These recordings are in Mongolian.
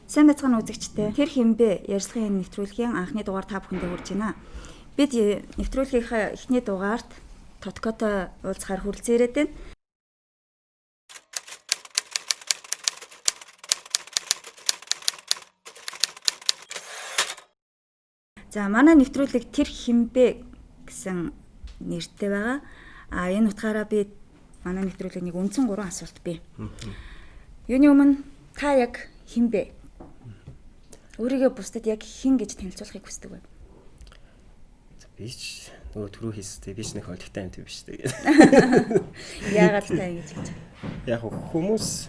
Сайн байцгаана үзэгчдээ. Тэр хэмбэ ярилцлагын нэвтрүүлгийн анхны дугаар та бүхэндээ хүрж байна. Бид нэвтрүүлгийнхаа эхний дугаарт Тоткотой уулзахаар хүрэлцэн ирээд байна. За манай нэвтрүүлэг Тэр хэмбэ гэсэн нэртэй байгаа. Энэ утгаараа би манай нэвтрүүлгийн нэг үндсэн 3 асуулт бий. Юуны өмнө та яг хэмбэ? Өөрийгөө бусдад яг хэн гэж танилцуулахыг хүсдэг вэ? Би ч нөгөө түрүү хийстэй би ч нэг хөлттэй юм биш үү. Яагаад та ингэж хэлж байгаа? Яг хүмүүс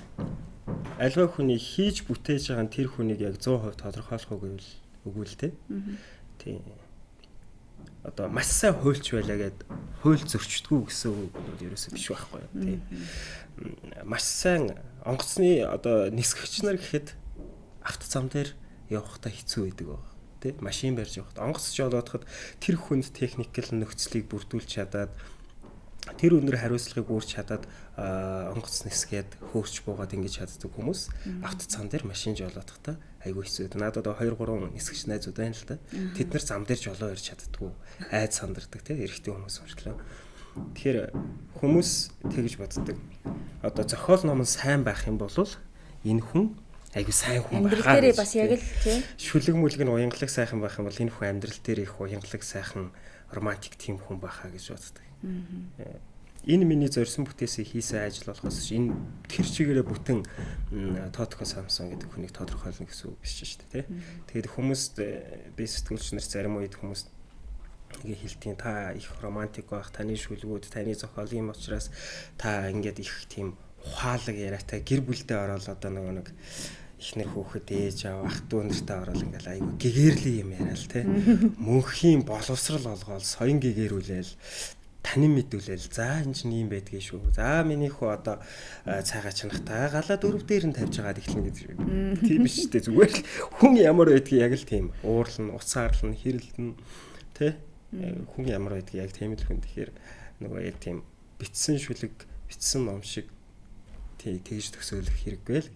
альва хүний хийж бүтээж байгаа тэр хүнийг яг 100% тодорхойлох үгүй л те. Тийм. Одоо маш сайн хуульч байлаа гэд хууль зөрчдгүү гэсэн үг бол ерөөсөө биш байхгүй юу. Тийм. Маш сайн онгоцны одоо нисгэгч нар гэхэд автозам дээр явахтаа хэцүү байдаг баг. Тэ машин барьж явахад онгоцч олоодоход тэр хүнд техникэл нөхцөлийг бүрдүүлж чадаад тэр өнөр хариуцлагыг үүрч чадаад онгоц нисгээд хөөрч буугаад ингэж чаддаг хүмүүс автозам дээр машин жолоодохдоо айгүй хэцүү. Надад 2-3 нисгэгч найзууд байна л да. Тэд нар зам дээр жолоо ирж чаддаггүй. Айд сандардаг те эрэгтэй хүмүүс хүртлээ. Тэгэхээр хүмүүс тэгж боддог. Одоо зохиол ном нь сайн байх юм бол энэ хүн айгу сайн хүн амьдрал дээр бас яг л тийм шүлэг мүлэг нь уянгалаг сайхан байх юм бол энэ хүн амьдрал дээр их уянгалаг сайхан романтик тийм хүн байхаа гэж боддог. Энэ миний зорьсон бүтээсээ хийсэн ажил болохоос энэ тэр чигээрээ бүтэн Тотко Самсон гэдэг хүнийг тодорхойлно гэсэн үг биш шүү дээ. Тэгээд хүмүүст би сэтгүүлч нар зарим үед хүмүүст ингээ хэлтийн та их романтик байх, таны шүлгүүд, таны зохиол юм учраас та ингээд их тийм ухаалаг яриатай гэр бүлдээ ороод одоо нэг ихнэр хүүхэд ээж аав ах дүү нартай ороод ингээл айгу гэгэрли юм яриа л те мөнхийн боловсрал олгоол соён гэгэрүүлээл танин мэдүүлээл за энэ чинь юм байдгийг шүү. За миний хөө одоо цайгаа чанахтаа галаа дөрөв дээр нь тавьж байгаад эхлэн гэдэг шиг. Тийм биш үү зүгээр л хүн ямар байдгийг яг л тийм уурлан уцаарлан хэрэлдэн те хүн ямар байдгийг яг тийм л хүн. Тэгэхээр нөгөө яг тийм битсэн шүлэг битсэн ном шиг тэгж төсөөлөх хэрэггүй л.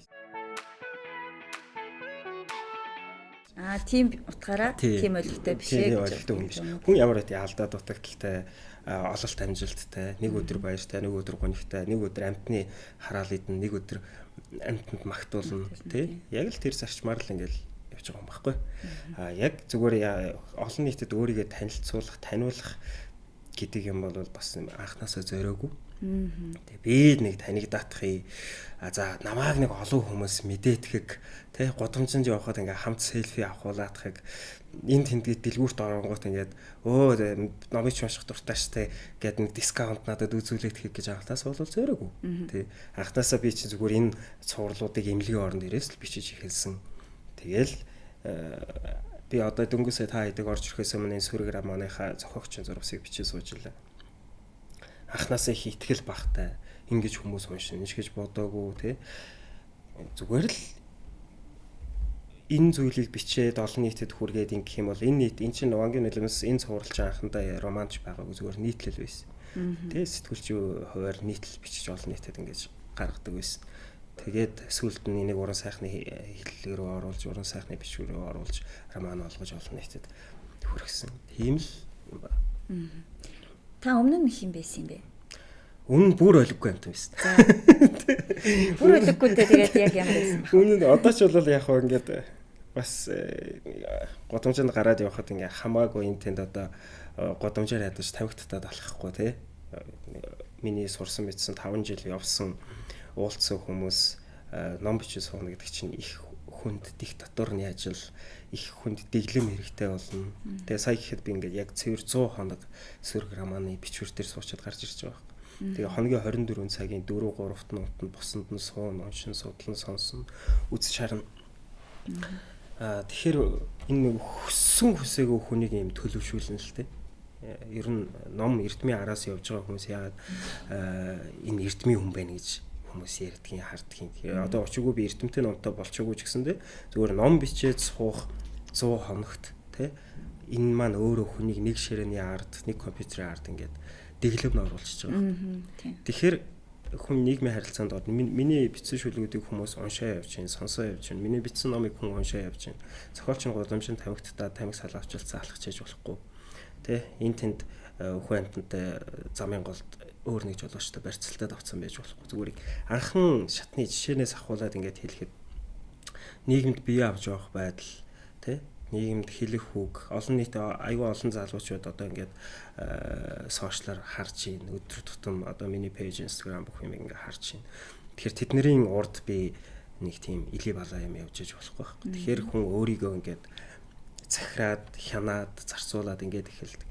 Тийм утгаараа тийм ойлгохтой биш ээ гэж байна. Хүн ямар байдгийг алдаа дутагдaltaй, ололт амжилттай, нэг өдөр баяртай, нэг өдөр гонигтай, нэг өдөр амтны хараал идэн, нэг өдөр амтнд магтуулна тий. Яг л тэр зарчмаар л ингээл явж байгаа юм баггүй. Яг зүгээр олон нийтэд өөрийгөө танилцуулах, таниулах гэдэг юм бол бас анханасаа зориогүй. Тэгээ би нэг таныг даатахыг за намааг нэг олон хүмүүс мэдээтгэх тий гудамжинд явахад ингээ хамт селфи авахулаадахыг энэ тэндгээ дэлгүүрт оронгууд ингээд номыг унших дуртай штэ гэд нэг дискаунт надад үзүүлээд хийх гэж анхнаас бол зориогүй тий анхнаасаа би чинь зүгээр энэ цувралуудыг эмнэлгийн оронд ирээс л бичиж эхэлсэн. Тэгэл би одоо дөнгөсөө та хэдэг орж ирэхээс өмнө энэ сүргэр манайхаа зохиогчийн зурвасыг бичиж суужлаа. Анхнаасаа их итгэл багтай ингэж хүмүүс уншина гэж бодоогүй тий зүгээр л энэ зүйлийг бичээд олон нийтэд хүргээд ингэх юм бол энэ нийт эн чинь Вангийн нулимс энэ цувралч анхандаа романч байгаагүй зүгээр нийтлэл байсан. Тий сэтгүүлчийн хуваар нийтлэл бичиж олон нийтэд ингэж гаргадаг байсан. Тэгээд сүүлд нь энийг уран сайхны хэллэг рүү оруулж уран сайхны бичвэр рүү оруулж роман олгож олон нийтэд хүргэсэн. Тийм л юм ба. Та өмнө нь хэм байсан юм бэ? Үнэн бүр ойлгохгүй юм байсан. Бүр ойлгохгүйтэй тэгээд яг ямар байсан бэ? Үнэн одоо ч бол яг хаа ингээд бас годомжинд гараад явхад ингээ хамаагүй энэ тэнд одоо годомжоор ядаж тавигдтаад алхахгүй тий. Миний сурсан мэдсэн 5 жил явсан уулзсан хүмүүс ном бичиж сууна гэдэг чинь их хүнд диктатурны ажил их хүнд дэглэм хэрэгтэй болно. Тэгээ сая гэхэд би ингээд яг цэвэр 100 хоног сөрөг романы бичвэр дээр суучаад гарч ирж байгаа. Тэгээ хоногийн 24 цагийн 4-3-т нутанд босонд нь суун, уншин, судлан, сонсон, үзэж харна. Тэгэхээр энэ хүссэн хүсээгүй хүнийг юм төлөвшүүлнэ л дээ. Ер нь ном эрдмийн араас явж байгаа хүмүүс яагаад энэ эрдмийн хүн байна гэж хүмүүс ярьдгийг хардгийг. Одоо очигүй би эрдэмтэй номтой болчихгүй ч гэсэндээ зүгээр ном бичээд суух 100 хоногт тий энэ маань өөрөө хүнийг нэг ширээний ард, нэг компьютерийн ард ингээд дэглэм оруулчихж байгаа. Тэгэхээр хүн нийгмийн харилцаанд орно. Миний бичсэн шүлгүүдийг хүмүүс уншаа явж байна, сонсоо явж байна. Миний бичсэн номыг хүн уншаа явж байна. Зохиолч нь гудамжинд тамхитдаа тамхи салгаавчилсан алхаж хийж болохгүй. Тэ энэ тэнд хүн амтантай замын голд өөр нэг жолоочтой барьцалтай давцсан байж болохгүй. Зүгээр анхан шатны жишээнээс ахуулаад ингээд хэлэхэд нийгэмд бие авч явах байдал тэ нийгэмд хэлэх үг олон нийт аюул олон залуучууд одоо ингээд сошиалар харж ийн өдөр тутам одоо миний пэйж Instagram бүх юм ингээд харж ийн. Тэгэхээр тэдний урд би нэг тийм илий балаа юм явж иж болохгүй байхгүй. Тэгэхээр хүн өөрийгөө ингээд захираад хянаад зарцуулаад ингээд эхэлдэг.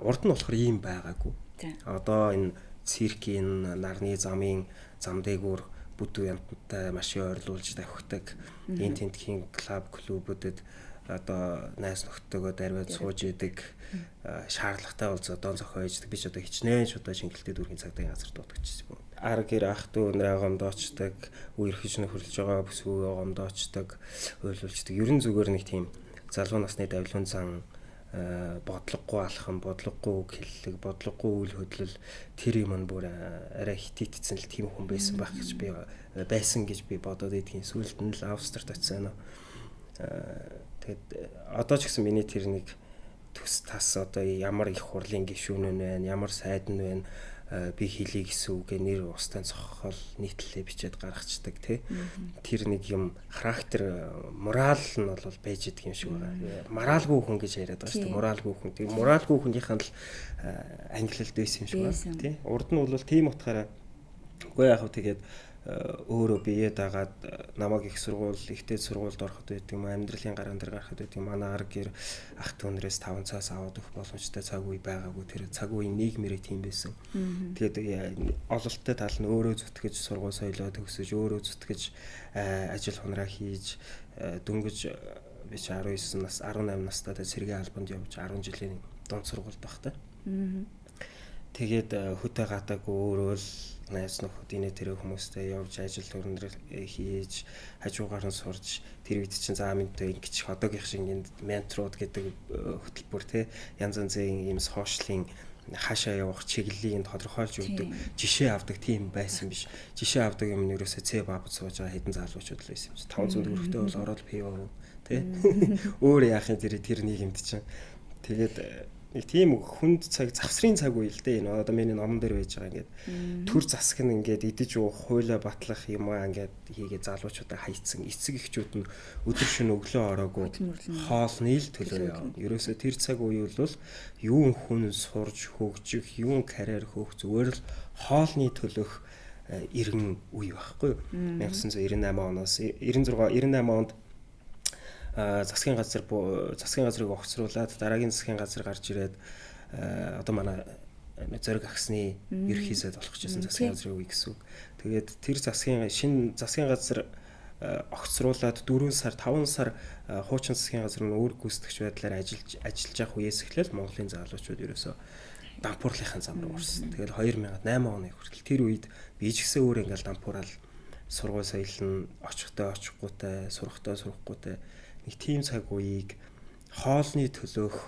Урд нь болохоор ийм байгаагүй. Одоо энэ циркийн нарны замын зам дээгүүр бүдүү ямтантай машин ойрлуулж давхдаг энэ тентхийн клубүүдэд одоо найз нөхдөөгөө дарваад сууж идэг шаардлагатай бол зодон зохио иждэг би ч одоо хичнээн шудаа шингэлтэй дүүргийн цагдаагийн газар дуудагчсан юм. Ар гэр ах дүү нэрээ гомдоочдаг, үер хэж нөхөрлөж байгаа бүсгүй гомдоочдаг, ойлуулждаг. Ерөн зүгээр нэг тийм залуу насны давлуун зан бодлогогүй алхам, бодлогогүй үг хэллэг, бодлогогүй үйл хөдлөл тэр юм нь бүр арай хитэтсэн л тийм хүн байсан байх гэж би байсан гэж би бодоод идэх. Сүүлд нь л Австрид очсон нь. Тэгээд одоо ч гэсэн миний тэр нэг төс тас одоо ямар их хурлын гишүүн вэ, ямар сайдан вэ би хэлий гэсэн үгээ нэр устан цохол нийтлэлээ бичээд гаргацдаг тий. Тэр нэг юм характер морал нь бол байж идэг юм шиг байгаа. Моралгүй хүн гэж яриад байгаа шүү дээ. Моралгүй хүн. Тэр моралгүй хүнийхэн л ангилалд байсан юм шиг байна тий. Урд нь бол тийм утгаараа үгүй яах вэ тэгээд өөрөө бие дагаад намайг их сургууль, ихтэй сургуульд ороход байдаг юм амьдралын гараан дээр гарахад байдаг юм. Манай ар гэр ах түүнээс 5 цаас аваад өгөх боломжтой цаг үе байгаагүй. Тэр цаг үеийн нийгмэрээ тийм байсан. Тэгээд ололттой тал нь өөрөө зүтгэж сургууль соёлоо төгсөж, өөрөө зүтгэж ажил хунраа хийж дөнгөж би 19 нас 18 настай цэргийн албанд явж 10 жилийн дунд сургуульд багтаа. Тэгээд хөтэ гатаагүй өөрөө л найз нөхөд инээ тэр хүмүүстэй явж ажил төрнөр хийж хажуугаар нь сурж тэр үед чинь заа мэдээ ингэж одоогийн шиг энд менторууд гэдэг хөтөлбөр те янз янзын ийм сошиалын хаашаа явах чиглэлийг тодорхойлж өгдөг жишээ авдаг тийм байсан биш. Жишээ авдаг юм нь ерөөсөө цэ бабд сууж байгаа хэдэн залуучууд л байсан юм чи 500 төгрөгтэй бол ороод пиво те өөр яахын тэр нийгэмд чинь тэгээд нэг тийм хүнд цаг завсрын цаг үе л дээ энэ одоо миний номон дээр байж байгаа ингээд төр засаг нь ингээд идэж уух хуйлаа батлах юм аа ингээд хийгээ залуучуудаа хайцсан эцэг эхчүүд нь өдөр шөнө өглөө ороогүй хоолны л төлөө явна. Ерөөсөө тэр цаг үе бол юун хүн сурж хөгжих юун карьер хөөх зүгээр л хоолны төлөх иргэн үе байхгүй юу 1998 оноос 98 онд засгийн газрыг огцруулад дараагийн засгийн газар гарч ирээд одоо манай зориг агсны ерхий сайд болох гэсэн засгийн газрын үе гэсэн үг. Тэгээд тэр шинэ засгийн газар огцруулад 4 сар 5 сар хуучин засгийн газар нь өөр гүйцэтгэгч байдлаар ажиллаж явах үеэс эхлээл Монголын залуучууд ерөөсөө дампуурлынхаа зам руу орсон. Тэгээд 2008 оны хүртэл тэр үед би ч гэсэн өөр ингээл дампуурал сургууль соёл нь очихтой очихгүйтэй, сурахтай сурахгүйтэй нэг тийм цаг үеийг хоолны төлөөх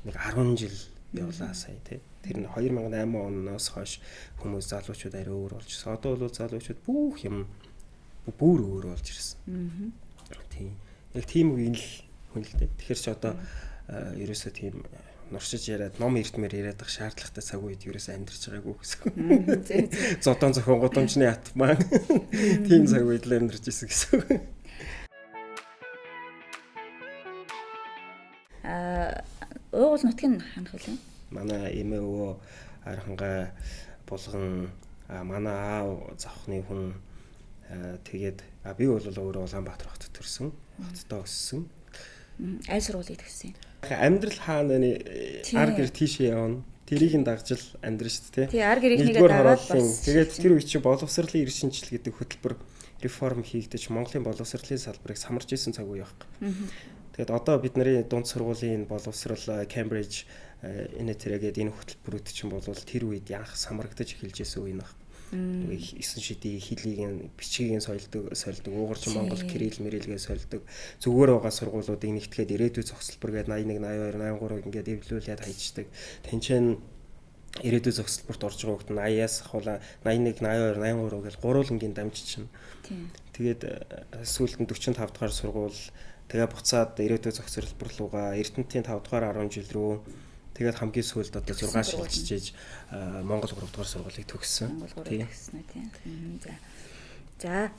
нэг 10 жил явлаа сая тий. Тэр нь 2008 оноос хойш хүмүүс залуучууд арай өөр болж ирсэн. Одоо бол залуучууд бүх юм бүр өөр болж ирсэн. Тийм. Яг тийм үеийн л хүн л дээ. Тэгэхээр ч одоо ерөөсөө тийм нуршиж яриад ном эрдмээр яриад ах шаардлагатай цаг үед ерөөсөө амьдарч байгаагүй гэсэн. Зодон зохион гудамжны атман тийм цаг үед л амьдарч ирсэн гэсэн. Уугуул нутгийн ханах үлээ. Манай эмээ өвөө архангаа булган манай аав завхны хүн тэгээд би бол өөрөө Улаанбаатар хотод төрсөн. Хоттой өссөн. Аль сургуулийг төгссөн? Амьдрал хаана ар гэр тийшээ явна. Тэрийг нь дагж л амьдрын шүү дээ. Тий ар гэрийнхнийгээ дагаад бас. Тэгээд тэр үе чинь боловсролын эрх шинжил гэдэг хөтөлбөр реформ хийгдэж Монголын боловсролын салбарыг самарж исэн цаг үе байхгүй. Тэгээд одоо бидний дунд сургуулийн боловсрол Cambridge энэ тэрэгэд энэ хөтөлбөрүүд чинь бол тэр үед яах самрагдаж эхэлж исэн үе нөх. 9 шидийн хэлийг бичгийг сольдог, уугарч Монгол кирилл мэрилгээ сольдог. Зүгээр байгаа сургуулиудыг нэгтгээд ирээдүйн зохицолбор гээд 81, 82, 83 ингээд эвлүүлээд хайчдаг. Тэнцэн ирээдүйн зохисторт орж байгаа хүүхэд нь 80-аас ахвала 81, 82, 83 гэж гурвуулангийн дамжиж чинь. Тэгээд сүүлд нь 45 дугаар сургууль тэгээ буцаад ирээдүйн зохисторбор руугаа Эрдэнэтийн 5 дугаар 10 жил рүү тэгээд хамгийн сүүлд одоо 6 шилжиж Монгол 3 дугаар сургуулийг төгссөн. Тийм. За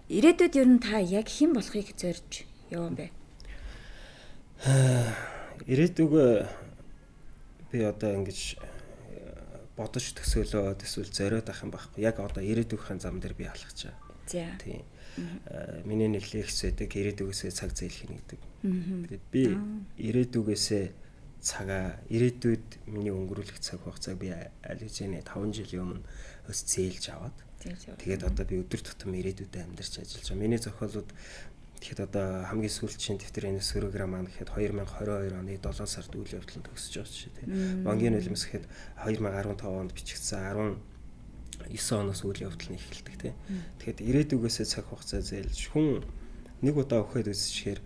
ирээдүйд ер нь та яг хэн болохыг зорж явсан бэ? Ирээдүгөө би одоо ингэж бодож төсөөлөөд эсвэл зориод ах юм байхгүй. Яг одоо ирээдүйн зам дээр би алхаж байгаа. За. Тийм. Миний нэг лекц байдаг ирээдүгөөсөө цаг зээлхийнэ гэдэг. Тэгээд би ирээдүгөөсөө цагаа ирээдүйд миний өнгөрүүлэх цаг хугацааг би аль хэзээ 5 жилийн өмнө өс зээлж аваад. Тэгээд одоо би өдөр тутам ирээдүйдээ амьдарч ажиллаж байгаа. Миний зохиолууд тэгэхэд одоо хамгийн сүүлчийн дэвтэр энэ сөрөграм маань гэхэд 2022 оны 7 сард үйл явдлын төгсөж байгаа шүү дээ. Бангийн нулимс гэхэд 2015 онд бичигдсэн 19 оноос үйл явдал нь эхэлдэг тийм. Тэгэхэд ирээдүгөөсөө цаг хугацаа зээлж хүн нэг удаа өгөхөд үзчихээр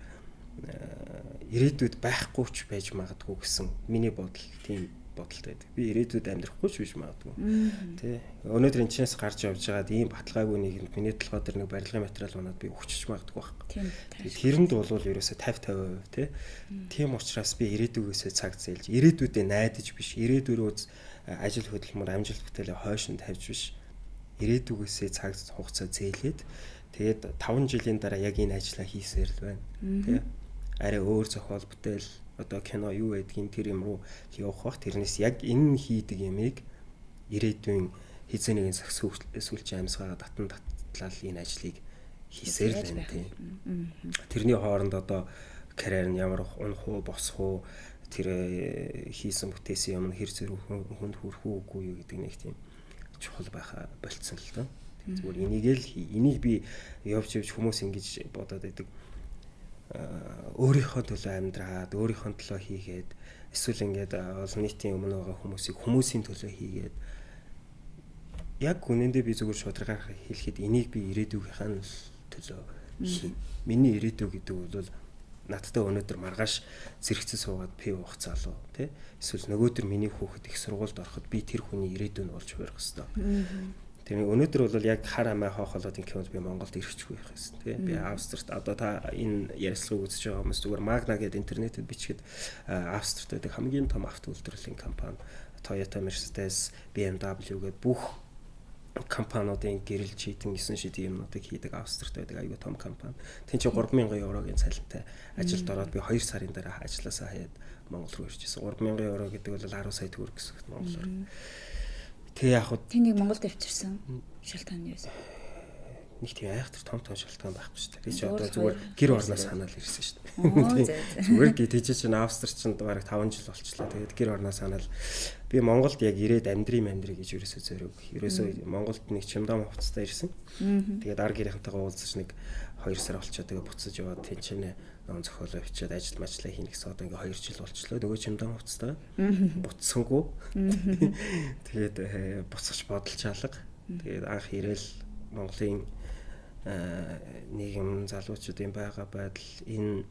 ирээдүйд байхгүй ч байж магадгүй гэсэн миний бодол тийм бодолтой байдаг. Би ирээдүйд амьдрахгүй ч биш магадгүй. Тэ. Өнөөдөр энэ чинээс гарч явж байгаад ийм баталгаагүй нэгэнд миний толгой дээр нэг барилгын материал унаад би өгчөж магадгүй байхгүй. Тэрэнд бол ерөөсө 50-50% тэ. Тийм учраас би ирээдүгөөсөө цаг зээлж, ирээдүйдээ найдаж биш, ирээдүйрөө ажил хөдөлмөр амжилт бүтээлээ хойш нь тавьж биш. Ирээдүгөөсөө цаг хугацаа зээлээд тэгээд 5 жилийн дараа яг энэ ажлаа хийсээр л байна. Тэ. Арай өөр зохиол бүтээл одоо кино юу байдгийг тэр юм руу явах бах. Тэрнээс яг энэ хийдэг ямыг ирээдүйн хизээ нэгэн сүүлчийн амьсгаа татан татлал энэ ажлыг хийсээр л байна тийм. Тэрний хооронд одоо карьер нь ямар унах уу босох уу тэр хийсэн бүтээсэн юм хэр зэрэг хүнд хүрэх үгүй юу гэдэг нэг тийм чухал байха болцсон л доо. Зүгээр энийг л энийг би явж хүмүүс ингэж бодоод байдаг. Өөрийнхөө төлөө амьдраад, өөрийнхөө төлөө хийгээд эсвэл ингээд олон нийтийн өмнө байгаа хүмүүсийн төлөө хийгээд яг үнэндээ би зүгээр шударгаар хэлэхэд энийг би ирээдүйгийнхаа төлөө хийн. Миний ирээдүй гэдэг бол надтай өнөөдөр маргааш зэрэгцээ суугаад пив уух залуу тий эсвэл нөгөөдөр миний хүүхэд их сургуульд ороход би тэр хүний ирээдүй нь болж хуурах хэвээр. Тэгээ өнөөдөр бол яг хар амаа хоох болоод инкемд би Монголд ирэхгүй байх гэсэн тий. Би Австрт одоо та энэ ярилцлагыг үзэж байгаа хүмүүс зүгээр Magna гэдэг интернетэд бичгээд Австрт байдаг хамгийн том авто үйлдвэрлэлийн компани Toyota, Mercedes, BMW гэдэг бүх компаниудын гэрэл чийдэн 9 шидийн юмнуудыг хийдэг Австрт байдаг аюу том компани. Тэн чи 3000 еврогийн цалинтай ажилд ороод би 2 сарын дараа ажилласаа хаяад Монгол руу ирчихсэн. 3000 евро гэдэг бол 10 сая төгрөг гэсэн үг Монголоор. Тэгээ яг хуу тэнийг Монголд авчирсан шалтгаан нь юу вэ? Нэг тийм айхтар том шалтгаан байхгүй шүү дээ. Би ч одоо зүгээр гэр орноос санаал ирсэн шүү дээ. Зүгээр гэдэж чинь Австрч чинь бараг 5 жил болчихлоо. Тэгээд гэр орноос санаал би Монголд яг ирээд амьдрий гэж ерөөсөө зориг. Ерөөсөө Монголд нэг чимдам хувцастай ирсэн. Тэгээд ар гэрийнхэнтэйгээ уулзаж нэг 2 сар болчихоо тэгээд буцаж яваад тэнцэнэ ном зохиолоо бичээд ажил мачлаа хийнэ гэсэн одоо ингээ 2 жил болчихлоо. Нөгөө чимдам хувцастай буцсангүй. Тэгээд буцаж бодолч алга. Тэгээд анх ирээл Монголын нийгэм залуучуудын байгаа байдал энэ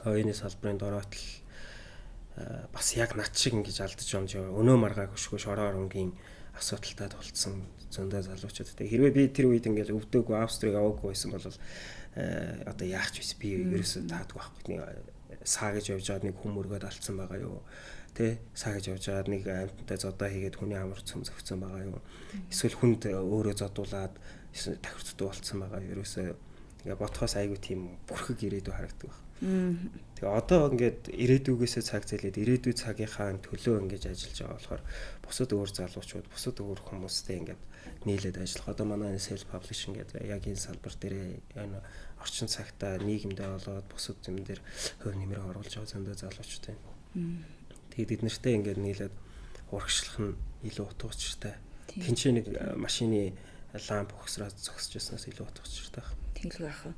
хоёрын салбарын дороотл бас яг над шиг ингэж алдаж онж өнөө маргааг өшгөө шороор өнгийн асуудалтай тулцсан зөндөө залуучуудтай хэрвээ би тэр үед ингэж өвдөөгүй Австрийг аваагүй байсан бол одоо яах ч биш би ерөөсөө таадгүй байхгүй саа гэж явж байгаад нэг хүм өргөд алдсан байгаа юу тэ саа гэж явж байгаад нэг амьтантай зодоо хийгээд хүний амар цөм зөгцсөн байгаа юу эсвэл хүнд өөрөө зодуулаад тахирцтай болцсон байгаа ерөөсөө ингээ бодхоос айгүй тийм бүрхэг ирээдүй харагддаг байна. Тэгээ одоо ингээд ирээдүйгээсээ цаг зээлээд ирээдүй цагийнхаа төлөө ингэж ажиллаж байгаа болохоор бусад өөр залуучууд, бусад өөр хүмүүстэй ингээд нийлээд ажиллах. Одоо манай self publishing гэдэг яг энэ салбар дээр энэ орчин цагтаа нийгэмдээ болоод бусад юм дээр хувь нэмрээ оруулж байгаа зөндөө залуучууд байна. Тэгээд бид нартай ингээд нийлээд урагшлах нь илүү утга учиртай. Тинчээ нэг машины ламп ухсраад зогсож яснаас илүү утга учиртай байна. Тэглэг ах.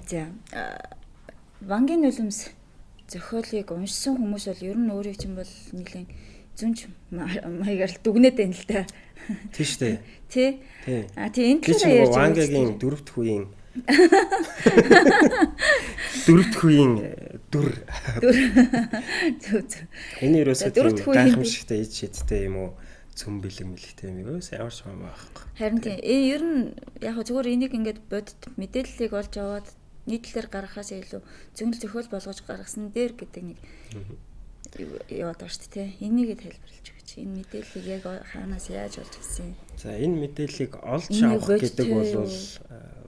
За Бангийн нулимс зохиолыг уншсан хүмүүс бол ер нь өөрийг чинь бол нэлээд зүнж маягаар л дүгнээд байна л да. Тийм шүү дээ. Тий. А тий энэ талаар ярьж Бангийн 4 дахь үеийн Дүр. Зөв. Энэ ерөөсөө Дөрөвт хүн гайхамшигтай ид шидтэй юм уу? Цөм бэлэг мэлэгтэй юм ерөөс ямар ч юм байхгүй. Харин тийм ер нь яг зүгээр энийг ингээд бодит мэдээллийг олж аваад нийтлэлээр гаргахаас илүү зөвхөн зохиол болгож гаргасан дээр гэдэг нэг яваад байна шүү дээ. Энийг тайлбарлаж өгч. Энэ мэдээллийг яг хаанаас яаж олж авсан юм? За энэ мэдээллийг олж авах гэдэг бол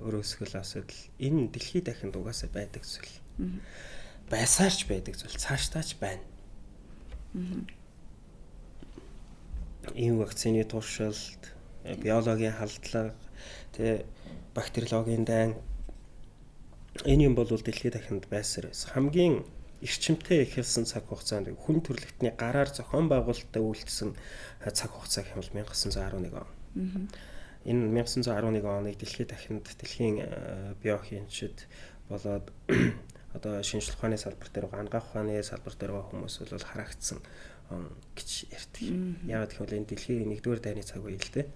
өөрөөсөө л асуудал. Энэ дэлхийд дахинд угаасаа байдаг зүйл. Байсаарч байдаг зүйл, цаашдаач байна. Энэ вакцины туршилт, биологийн халдлага, тэ бактериологийн дан энэ юм бол дэлхийд дахинд байсаар байсан. Хамгийн эрчимтэй эхэлсэн цаг хугацаанд хүн төрөлхтний гараар зохион байгуулалтад үйлдсэн цаг хугацаа гэвэл 1911 он. Энэ 1911 оныг дэлхийд дахинд дэлхийн биохимичд болоод одоо шинжлэх ухааны салбар дээр анагаах ухааны салбар дээр хүмүүс бол харагдсан гэж ярьдаг. Яг гэвэл энэ дэлхийн 1-р дайны цаг үе л дээ.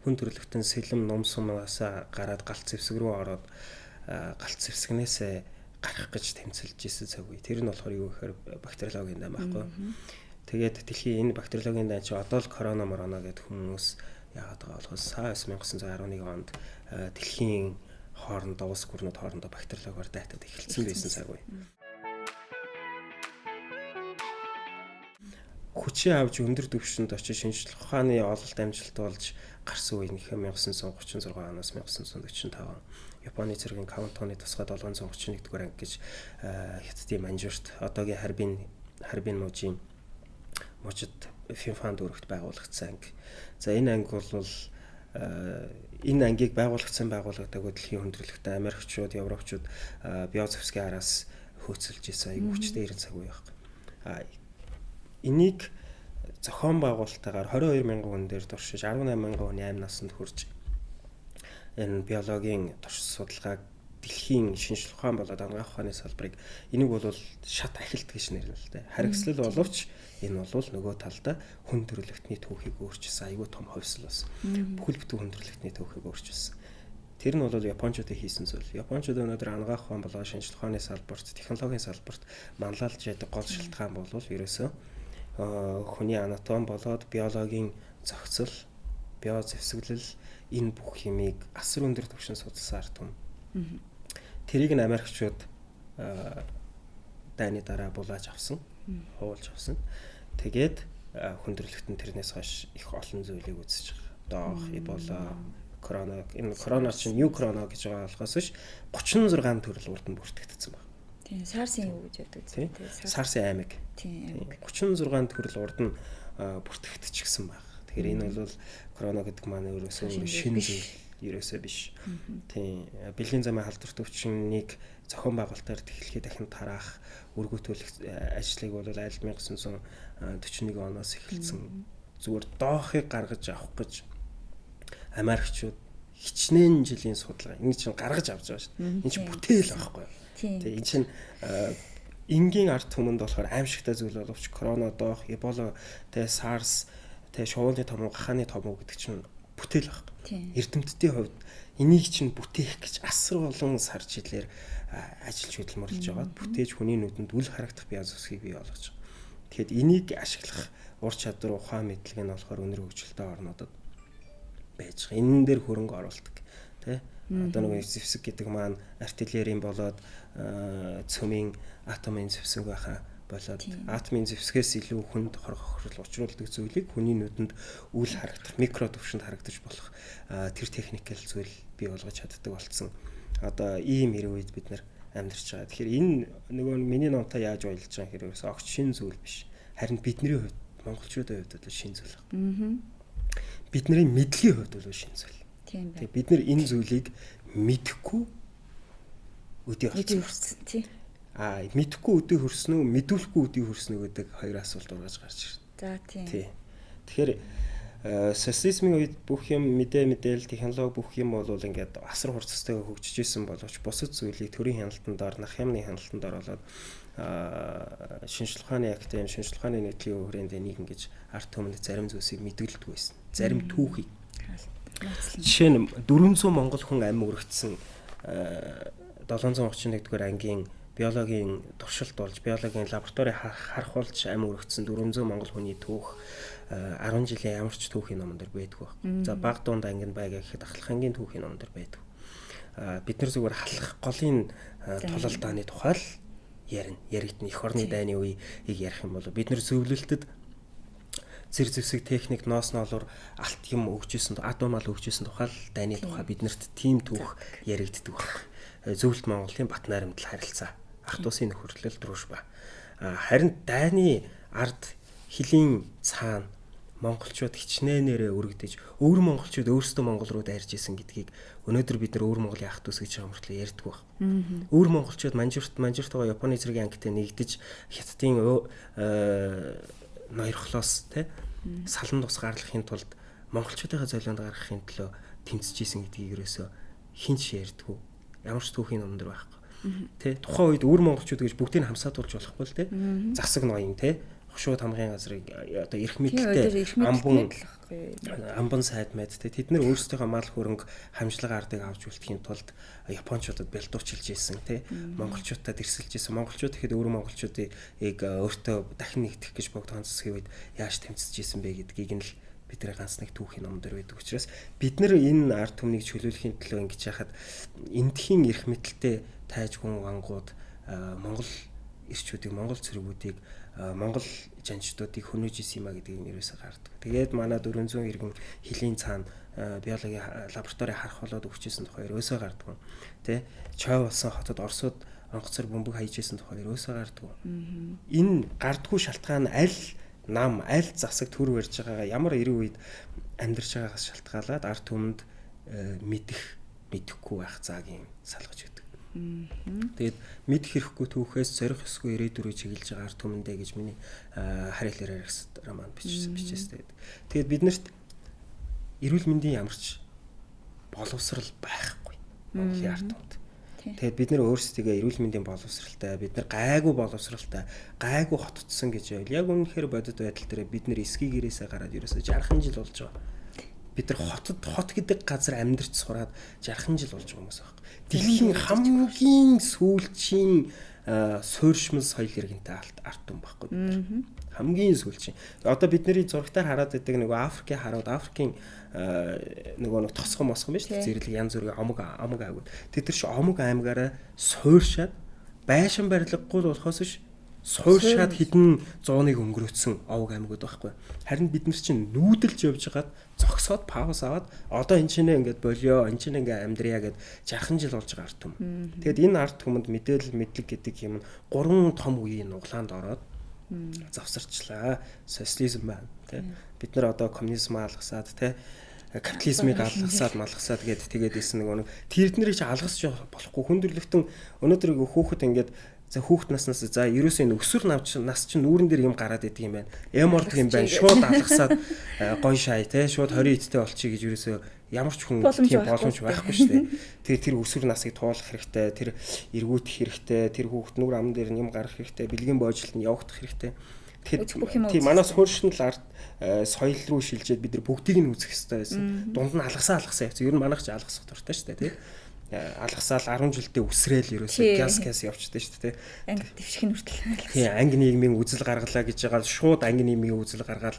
Хүн төрөлхтөн сэлэм ном сумаас гараад галт зэвсэг рүү ороод галт зэвсгнээс гарах гэж тэмцэлж исэн цаг үе. Тэр нь болохоор юу гэхээр бактериологийн дан байхгүй. Тэгээд дэлхийн энэ бактериологийн дан чи одоо л коронавирус гэдэг хүмүүс яагаад байгаа болохоос 1911 онд дэлхийн хоорондоо улс гүрнүүд хоорондоо бактериологоор дайтад эхэлсэн байсан цаг үе. Хүчээ авч өндөр түвшинд очиж шинжлэх ухааны ололт амжилт болж гарсан үе нь 1936 оноос 1945 он. Японы цэргийн Кантоны тусгай 731-р анги гэж хятадын Манжурт одоогийн Харбин мужид Финфан дүүрэгт байгуулагдсан анги. За энэ анги бол энэ ангийг байгуулагдсан байгууллагатай дэлхийн хүндрэлтэй Америкчууд, Европчууд биозавсгийн араас хөөцөлж исэн аюул хүчтэй 90 цаг үе байхгүй. Энийг зохион байгуулалтаагаар 22,000 хүн дээр туршиж 18,000 хүний амь насанд хүрч энэ биологийн турш судалгааг дэлхийн шинжлэх ухаан болоод анагаах ухааны салбарыг энийг бол шат ахилт гэж нэрлэлтэй. Харгислал боловч энэ бол нөгөө талдаа хүн төрөлхтний түүхийг өөрчилсөн аюул том ховсол бас. Бүхэл бүтэн хүн төрөлхтний түүхийг өөрчилсөн. Тэр нь бол Япончуудын хийсэн зүйл. Япончууд өнөөдөр анагаах ухаан болоод шинжлэх ухааны салбарт, технологийн салбарт манлайлж яадаг гол шалтгаан бол ерөөсөө хүний анатом болоод биологийн зохицол, био зэвсэглэл энэ бүх юмыг асар өндөр түвшинд судалсан ард түмэн. Тэрийг нь Америкчууд дайны дараа булааж авсан, хуулж авсан. Тэгээд хүндрэлтэн тэрнээс хойш их олон зүйлийг үзэж байгаа. Доох, Эбола, корона. Энэ корона чинь new корона гэж байгаа болохоос ш 36 төрөл урд нь бүртгэгдсэн байна. Тийм, SARS-ийн юу гэж яддаг тийм. SARS-ийн аймаг. Тийм, 36 төрөл урд нь бүртгэгдчихсэн байна. Тэгэхээр энэ бол корона гэдэг маань ерөөсөө шинэ зүйл ерөөсөө биш. Тийм, бэлгийн замын халдвар төвчнийг зохион байгуулалтаар тэхлэхэд дахин тараах, өргөтүүлэх ажлыг бол аль 1941 оноос эхэлсэн. Зүгээр доохыг гаргаж авах гэж Америкчууд хичнээн жилийн судалгаа энэ чинь гаргаж авч байгаа шүү дээ. Энэ чинь бүтээл байхгүй юу? Тэгээ энэ чинь энгийн ард түмэнд болохоор аимшигтай зүйл боловч корона доох, Эбола, тэгээ SARS, тэгээ шувууны томуу, гахааны томуу гэдэг чинь бүтээл байхгүй. Эрдэмтдийн хувьд энийг чинь бүтээх гэж асар олон сар жилээр ажиллаж хөдөлмөрлөж байгаа. Бүтээж хүний нүдэнд үл харагдах бие зэвсгийг бий болгож байгаа. Тэгэхэд энийг ашиглах ур чадвар, ухаан мэдлэг нь болохоор өндөр хөгжилтэй орнуудад байж байгаа. Энэ дээр хөрөнгө оруулдаг. Тэ? Одоо нэг зэвсэг гэдэг маань артиллерийн болоод цөмийн атомын зэвсэг байхаа болоод атомын зэвсгээс илүү хүнд хохирол учруулдаг зүйлийг хүний нүдэнд үл харагдах, микро түвшинд харагдаж болох тэр техникэл зүйл бий болгож чаддаг болсон. Одоо ийм хэрэг үед бид нар амьдарч байгаа. Тэгэхээр энэ нөгөө миний номтой яаж ойлгож байгаа хэрэг огт шин зүйл биш. Харин бидний хувьд, монголчуудын хувьд бол шин зүйл байна. Бидний мэдлэгийн хувьд бол шин зүйл. Тийм байна. Бид нар энэ зүйлийг мэдэхгүй өдий хөрсөн тийм. Мэдэхгүй өдий хөрсөн үү, мэдүүлэхгүй өдий хөрсөн үү гэдэг хоёр асуулт ургаж гарч ирсэн. За тийм. Тэгэхээр социализмын үед бүх юм мэдээлэл, технологи бүх юм бол ингээд асар хурцтайгаар хөгжиж исэн боловч бусад зүйлийг төрийн хяналтанд ор, нах ямны хяналтанд оруулаад шинжлэх ухааны академи, шинжлэх ухааны нийтлийн хүрээнд энийг ингэж ард түмэнд зарим зүйлсийг мэдгэлдэг байсан. Зарим түүхийг. Жишээ нь 400 монгол хүн амь үрэгдсэн 731-р ангийн биологийн туршилт болж биологийн лаборатори харах болж амь өргөцсөн 400 монгол хүний түүх 10 жилийн ямар ч түүхийн номон дээр байдгүй байна. За баг дунд ангин байга гэхэд ахлахангийн түүхийн номон дээр байдаг. Бид нар зүгээр халах голын тулалдааны тухай л яригдана. Эх орны дайны үеийг ярих юм бол бид нар зөвлөлтөд зэр зэвсэг техник ноос ноолоор алт юм өгчээсэн адуу мал өгчээсэн тухай л дайны тухай биднэрт тийм түүх яригддаг байна. Зөвлөлт Монголын бат найрамдал харилцаа ах тусын нөхөрлөл дружба. Харин дайны ард хилийн цаана монголчууд хичнээнээрээ өргөдөж өвөр монголчууд өөрсдөө Монгол руу дайрж исэн гэдгийг өнөөдөр бид нар өвөр Монголын ах дус гэж хамтлаа ярьдаг байна. Өвөр монголчууд манжуртгаа Японы зэргийн ангитай нэгдэж хятадын ноёрхлоос салан тус гарлахын тулд монголчуудынхаа золионд гаргахын төлөө тэмцэж исэн гэдгийг ерөөсөө хинч ярьдгүй. Ямар ч түүхийн номон дээр байхгүй. Тухайн үед өвөр монголчууд гэж бүгдийг хамсаадуулж болохгүй л засаг ноён шууд хамгийн газрыг одоо эрх мэдэлтэй амбан сайд мэд тэд нар өөрсдийнхөө мал хөрөнгө хамжлага ардыг авч үлдэхийн тулд японочдод бэлдуучилж ийсэн монголчуудад эрсэлж ийсэн монголчууд ихэд өвөр монголчуудыг өөртөө дахин нэгтгэх гэж богд онцсгийн үед яаж тэмцэж ийсэн бэ гэдгийг нь л бидний ганц нэг түүхийн номон дээр байдаг учраас бид нар энэ ард түмнийг чөлөөлөхийн төлөө ингэж яхад эндхийн эрх мэдэлтэй тайжгүн ангууд монгол эрчүүдийг монгол цэргүүдийг монгол жанчдуудыг хөнөөж исэн юм а гэдгийг нэрээсээ гардаг. Тэгээд манай 400 иргэн хилийн цаана биологийн лаборатори харах болоод өгчээсэн тухай ерөөсөө гардаг. Тэ чой болсон хотод Оросууд онгоцор бөмбөг хайжсэн тухай ерөөсөө гардаг. Энэ гардггүй шалтгаан аль нам аль засаг төр барьж байгаагаа ямар эрүү үед амьдарч байгаагаас шалтгаалаад ард түмэнд мэдэхгүй байх заагийн салгаж өгдөг. Тэгээд мэд хэрэггүй түүхээс зорих ёсгүй ирээдүрөө чиглэж байгаа ард түмэндээ гэж миний харилцаар ярих роман бичээстэй. Тэгээд биднэрт эрүүл мэндийн ямарч боловсрал байхгүй Монголын ард түмэнд. Тэгээд бид нар өөрсдөө эрүүл мэндийн боловсралтай, бид нар гайгүй боловсралтай, гайгүй хотцсон гэж байл. Яг үнэхээр бодит байдал дээр бид нар эсгийн гэрээсээ гараад ерөөсөө 60 жил болж байгаа. Бид нар хот гэдэг газар амьдарч сураад 60 жил болж байгаа хүмүүс байна. Дэлхийн хамгийн сүүлчийн суурьшмал соёл иргэнтэй ард түмэн байхгүй. Хамгийн сүүлчийн. Одоо бидний зурагтаар хараад байдаг нэг Африкийн харууд Африкийн нэг тосгон мосгон биш үү? Зэрлэг янз бүрийн омог аймаг. Тэд нар чи омог аймагаараа суурьшаад байшин барилгагүй болохоос ш суурьшаад хідэн 100-ыг өнгөрөөцсөн овог аймагуд байхгүй. Харин бид нар чинь нүүдэлж явж хагаад зогсоод пауз аваад одоо энэ чинь ингээд болио, энэ чинь ингээд амьдрья гэд 60 жил болж байгаа ард түм. Тэгэд энэ ард түмэнд мэдээлэл мэдлэг гэдэг юм 3 том үеийн нуглаанд ороод завсарчлаа. Социализм байна. Бид нар одоо коммунизм алгасаад капитализмыг алгасаад малгасаад тэгээд ийсэн нэг тэрднийг чи алгасч болохгүй хүндрэлтэн өнөөдөр хүүхэд ингээд за хүүхэд наснаас за ерөөсөө энэ өсвөр нас чинь нүүрэн дээр юм гараад идэг юм байна. Эморд юм байна. Шууд алгасаад гой шай шууд 20 идтэй болчих гэж ерөөсөө ямар ч хүн тийм боломж байхгүй шүү дээ. Тэгээд тэр өсвөр насыг туулах хэрэгтэй, тэр эргүүлэх хэрэгтэй, тэр хүүхэд нүүр ам дээр юм гарах хэрэгтэй, бэлгийн боожилтанд явагдах хэрэгтэй. Тэгэхээр тийм манаас хууршин л ард соёл руу шилжээд бид нар бүгдийг нь үзэх хэрэгтэй байсан. Дунд нь алгасаа явсан. Ер нь манайх ч алгасах дуртай шүү дээ, тийм. Алгасаал 10 жилдээ үсрээл ерөөсөө газ явчихдээ шүү дээ. Анги дэвших нь хүртэл. Тийм, анги нийгмийн үзэл гаргалаа гэж байгаа шууд анги нийгмийн үзэл гаргаад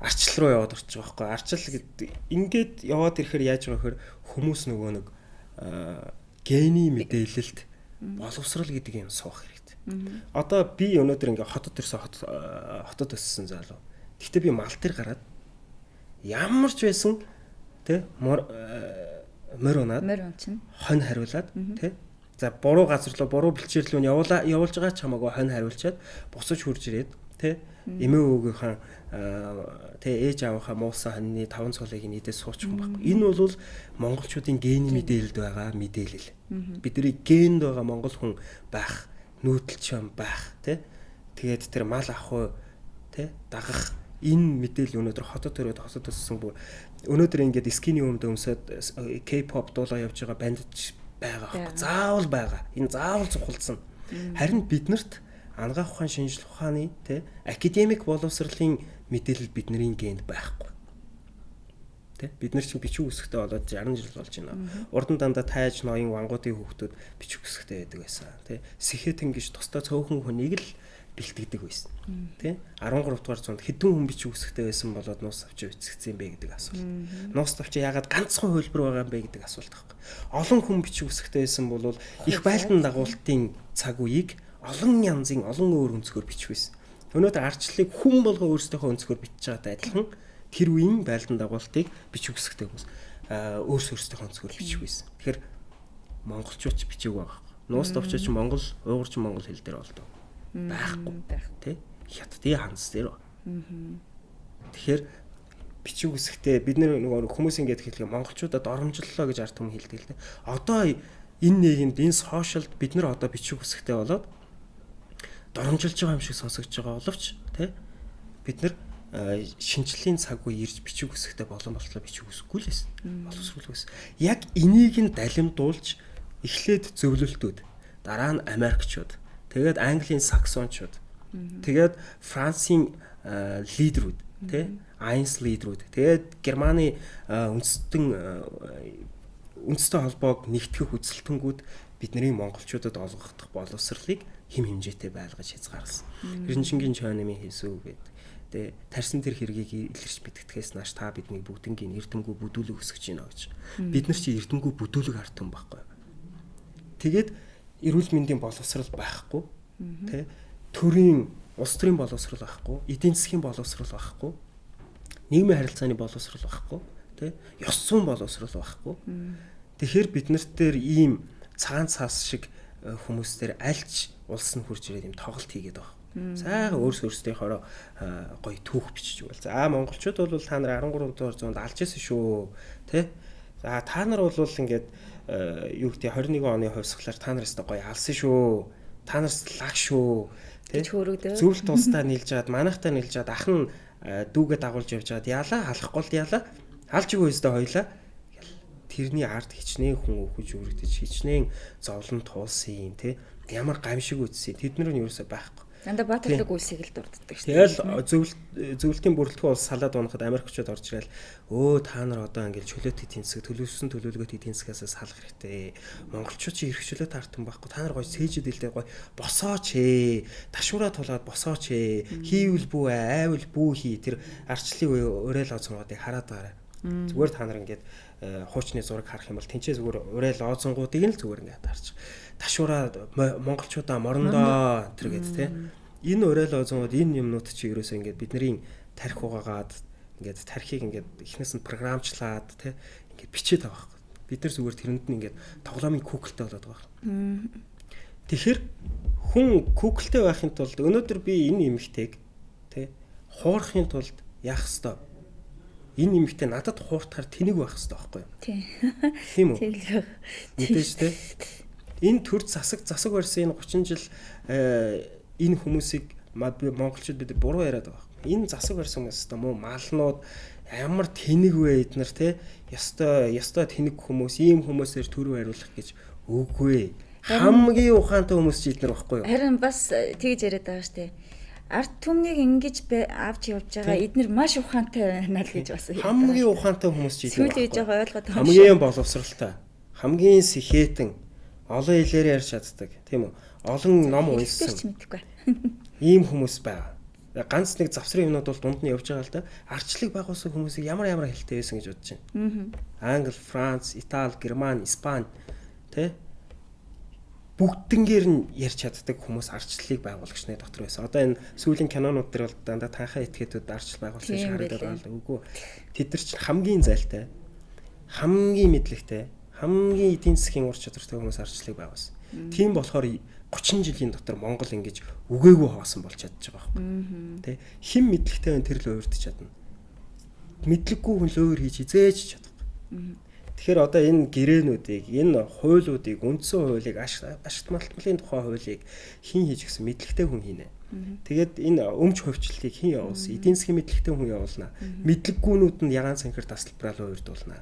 арчил руу яваад орчих жоохгүй. Арчил ингээд яваад ирэхээр яаж байгаа гэхээр хүмүүс нөгөө нэг гений мэдээлэлд боловсрал гэдэг юм суух хэрэгтэй. Одоо би өнөөдөр ингээ хотод ирсэн хотод өссөн залуу. Гэхдээ би мал дээр гараад ямар ч байсан тэ мөр унаад хонь хариулаад тий. За буруу газар руу буруу бэлчээр рүү явуулж байгаа ч хамаагүй хонь хариулчаад босож хурж ирээд тий. Эмээ өвгийнхаа тий ээж аавынхаа муусан хоньны 5 цолыг нийтээ суучих юм байхгүй. Энэ бол монголчуудын гений мэдээлэлд байгаа мэдээлэл. Бидний генд байгаа монгол хүн байх, нүүдэлч байх тий. Тэгээд тэр мал авах тий дагах энэ мэдээлэл өнөөдөр хотод төрөөд хотод өссөн бүр өнөөдөр ингээд скини өмд өмсөд K-pop дуулаа явж байгаа бандч байгаа байхгүй. Заавал байгаа. Энэ заавал цухалдсан. Харин биднэрт ангаах ухаан шинжлэх ухааны тий академик боловсролын мэдээлэл бидний генд байхгүй. Тэ бид нар чинь бичиг үсгтэй болоод 60 жил болж байна. Урд нь дандаа тайж ноён вангуудын хүүхдүүд бичиг үсгтэй байдаг байсан. Тэ сэхэтэн гэж тусдаа цөөхөн хүнийг л бэлтгэдэг байсан. Тэ 13 дугаар зуунд хэдэн хүн бичиг үсгтэй байсан болоод нуус авчи үсгэсэн бэ гэдэг асуулт. Нуус авчи ягаад ганцхан хөлбөр байгаа юм бэ гэдэг асуулт байхгүй. Олон хүн бичиг үсгтэй байсан бол их байлдан дагуултын цаг үеийг олон янзын олон өөр өнцгөр бичих байсан. Өнөөдөр ардчлалыг хүн болго өөрсдийнхөө өнцгөр бичиж байгаатай адилхан тэр үеийн байлдан дагуултыг бичиг үсгтэй хүмүүс өөрсдийнхөө өнцгөр бичих байсан. Тэгэхээр монголчууд ч бичиг байгаа. Нуус давчаач Монгол, уйгурч Монгол хэл дээр болдог. Байхгүй. Тэ? Хятадын ханс дээр. Тэгэхээр бичиг үсгтэй бид нөгөө хүмүүс ингэж хэлгээ монголчуудад оромжлолоо гэж ард түмэн хэлдэг л дээ. Одоо энэ нийгэмд энэ сошиалд бид нар одоо бичиг үсгтэй болоод доромжилж байгаа юм шиг сонсогдож байгаа боловч тэ бид нар шинжлэлийн цаг үе ирж бичиг үсгтэй болон болтлоо бичиг үсэхгүй л байсан. Боловсруулах байсан. Яг энийг нь далимдуулж эхлээд зөвлөлтүүд дараа нь Америкчууд тэгээд Английн саксончууд тэгээд Францын лидерүүд тэ Айнс лидерүүд тэгээд Германы үндэстэй холбоог нэгтгэх үзэлтэнгүүд бидний монголчуудад олгох боловсролыг хэм хэмжээтэй байлгаж хязгаарсан. Эрдэнэчингийн чойномын хийсүү гэдэг. Тэгээ тарьсан тэр хэргийг илэрч мэдтгэхээс нааш та бидний бүгднгийн эрдэмгүй бүдүүлэг өсгөж гинэ гэж. Бид нар чи эрдэмгүй бүдүүлэг ард түмэн байхгүй. Тэгээд эрүүл мэндийн боловсрол байхгүй. Тэ төрийн улс төрийн боловсрол байхгүй, эдийн засгийн боловсрол байхгүй, нийгмийн харилцааны боловсрол байхгүй, тэ ёс зүйн боловсрол байхгүй. Тэгэхээр бид нарт дээр ийм цагаан цаас шиг хүмүүстээр альч улс нь хурж ирээд юм тоглолт хийгээд байгаа. Сайхан өөрсдийнхөө гоё түүх бичиж өгвөл. За монголчууд бол та нар 13 дугаар зуунд алж ирсэн шүү, тэ? За та нар бол ингээд юу гэдэг 21 оны хувьсгалаар та нар өстө гоё алсан шүү. Та нар лаг шүү. Тэ? Зөвлөлт тусдаа нийлж жаад, манайхтаа нийлж жаад ах нь дүүгээ дагуулж явж жаад яалаа халахгүй л яалаа. Алж өгөө өстө хоёлаа. Тэрний ард хичнээн хүн өгөж өргөдөж хичнээн зовлон туулсан юм те ямар гамшиг үтсэн тэд нар нь ерөөсөй байхгүй. Дандаа баатарлаг үйлсийг л дурддаг шүү дээ. Тэгэл зөвлөлтийн бүрэлдэхүүн улс салаад унахад Америкчууд орж ирэл та нар одоо ингээл чөлөөт эдийн засаг төлөвлөсөн төлөвлөгөөт эдийн засгаас салах хэрэгтэй. Монголчууд чи эрх чөлөөт артсан байхгүй. Та нар гоё сээжэд илдээ гоё босооч ээ. Ташуураа тулаад босооч ээ. Хийвэл бүү айвал бүү хий. Тэр арчлалын уриал оцонгуудыг хараад байгаарай. Зүгээр та нар ингээд хуучны зураг харах юм бол тэнцээ зүгээр уриал оозонгуудыг нь л зүгээр ингээд харж. Ташуураа монголчуудаа морондоо тэр гээд те. Энэ уриал оозонгууд энэ юмнууд чи ерөөсөө ингээд бидний тарих угаагаад ингээд тарихыг ингээд эхнээс нь програмчлаад те ингээд бичээд байгаа байхгүй. Бид нар зүгээр тэрэнд нь ингээд тоглоомын куклтэй болоод байгаа. Тэгэхээр хүн куклтэй байхын тулд өнөөдөр би энэ эмэгтэйг те хуурахын тулд яах ёстой? Энэ нэмэгтэй надад хууртахаар тэнэг байх хэрэгтэй байхгүй юу? Тийм үү? Мэдээж те. Энэ төр засаг барьсан энэ 30 жил энэ хүмүүсийг монголчууд бид буруу яриад байгаа. Энэ засаг барьсан хүмүүс та муу малнууд ямар тэнэг вэ эднэр те? Ёстой тэнэг хүмүүс ийм хүмүүсээр төр бариулах гэж үгүй. Хамгийн ухаантай хүмүүс ч эднэр байхгүй юу? Харин бас тэгж яриад байгаа штэ. Арт түмнийг ингэж авч явж байгаа эднэр маш ухаантай байна л гэж бас хамгийн ухаантай хүмүүс ч эднэр сүүл хийж байгаа ойлгоод байгаа. Хамгийн боловсралтай, хамгийн сэхэтэн, олон хэлээр ярьж чаддаг, тийм үү? Олон ном уншсан. Ийм хүмүүс байгаа. Ганц нэг завсрын юмнууд бол дунд нь явж байгаа л да. Арчлыг байгуулсан хүмүүсийг ямар хэлтэй байсан гэж бодож байна. Англи, Франц, Итали, Герман, Испани, тэ бүгднгээр нь ярьж чаддаг хүмүүс арчлалыг байгуулагчны дотор байсан. Одоо энэ сүүлийн кинонууд дээр бол дандаа танхаа этгээдүүд арчлал байгуулсан шиг харагдаад байгаа л үгүй. Тэд нар чинь хамгийн зайлтай, хамгийн мэдлэгтэй, хамгийн эдийн засгийн ур чадвартай хүмүүс арчлалыг байгуулсан. Тийм болохоор 30 жилийн дотор Монгол ингэж үгээгүй хоосон болж чадж байгаа байхгүй. Тэ хэн мэдлэгтэй вэ тэр л өөртөө чадна. Мэдлэггүй хүн л өөр хийж хизээж чадахгүй. Тэгэхээр одоо энэ гэрээнүүдийг, энэ хуулиудыг, үндсэн хуулийг, ашигт малтмалын тухай хуулийг хэн хийж гисэн мэдлэгтэй хүн хийнэ. Тэгээд энэ өмч хувьчлалыг хэн явуулсан? Эдийн засгийн мэдлэгтэй хүн явуулна. Мэдлэггүйнүүд нь ягаан санхэр тасалбараа уурдуулна.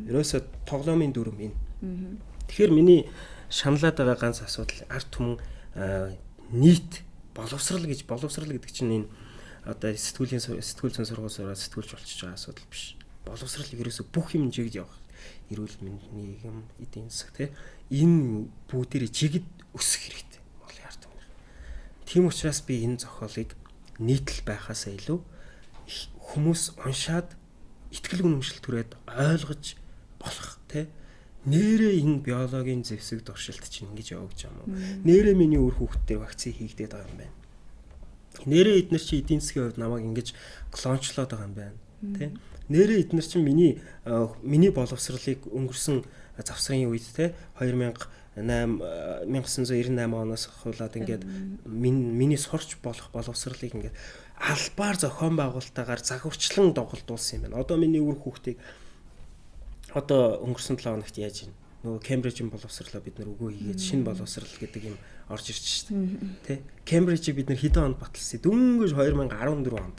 Ерөөсө тоглоомын дүрм энэ. Тэгэхээр миний шаналаад байгаа ганц асуудал арт түмэн нийт боловсрал гэдэг чинь энэ одоо сэтгүүл зүйн сургуулиусаа сэтгүүлж болчихж байгаа асуудал биш. боловсрал ерөөсө бүх юм жигд явах. Эрүүл мэнд, нийгэм, эдийн засаг те энэ бүгдээрээ жигд өсөх хэрэгтэй. Монголын ард түмний. Тийм учраас би энэ зохиолыг нийтлэл байхаасаа илүү хүмүүс уншаад итгэл үнэмшил түрээд ойлгож болох те нэрээ энэ биологийн зэвсэг дуршилт чинь ингэж явагдаж байгаа юм уу? Нэрээ миний үр хүүхдээр вакцины хийгдээд байгаа юм байна. Нэрээ эднэр чи эдийн засгийн хувьд намайг ингэж клончлоод байгаа юм байна. Тэ? Нэрээ эднэр чи миний боловсролыг өнгөрсөн завсрын үед те 1998 оноос хавуулаад ингээд миний сурч болох боловсролыг ингээд албаар зохион байгуулалтаагаар загварчлан доголдуулсан юм байна. Одоо миний үр хүүхдийг одоо өнгөрсөн 7 хоногт яаж ийн нөгөө Кембрижийн боловсролоо бид нар өгөө хийгээд шинэ боловсрол гэдэг юм орж ирж штэ. Тэ? Кембрижийг бид нар хэдэн онд баталсан? Дөнгөж 2014 онд.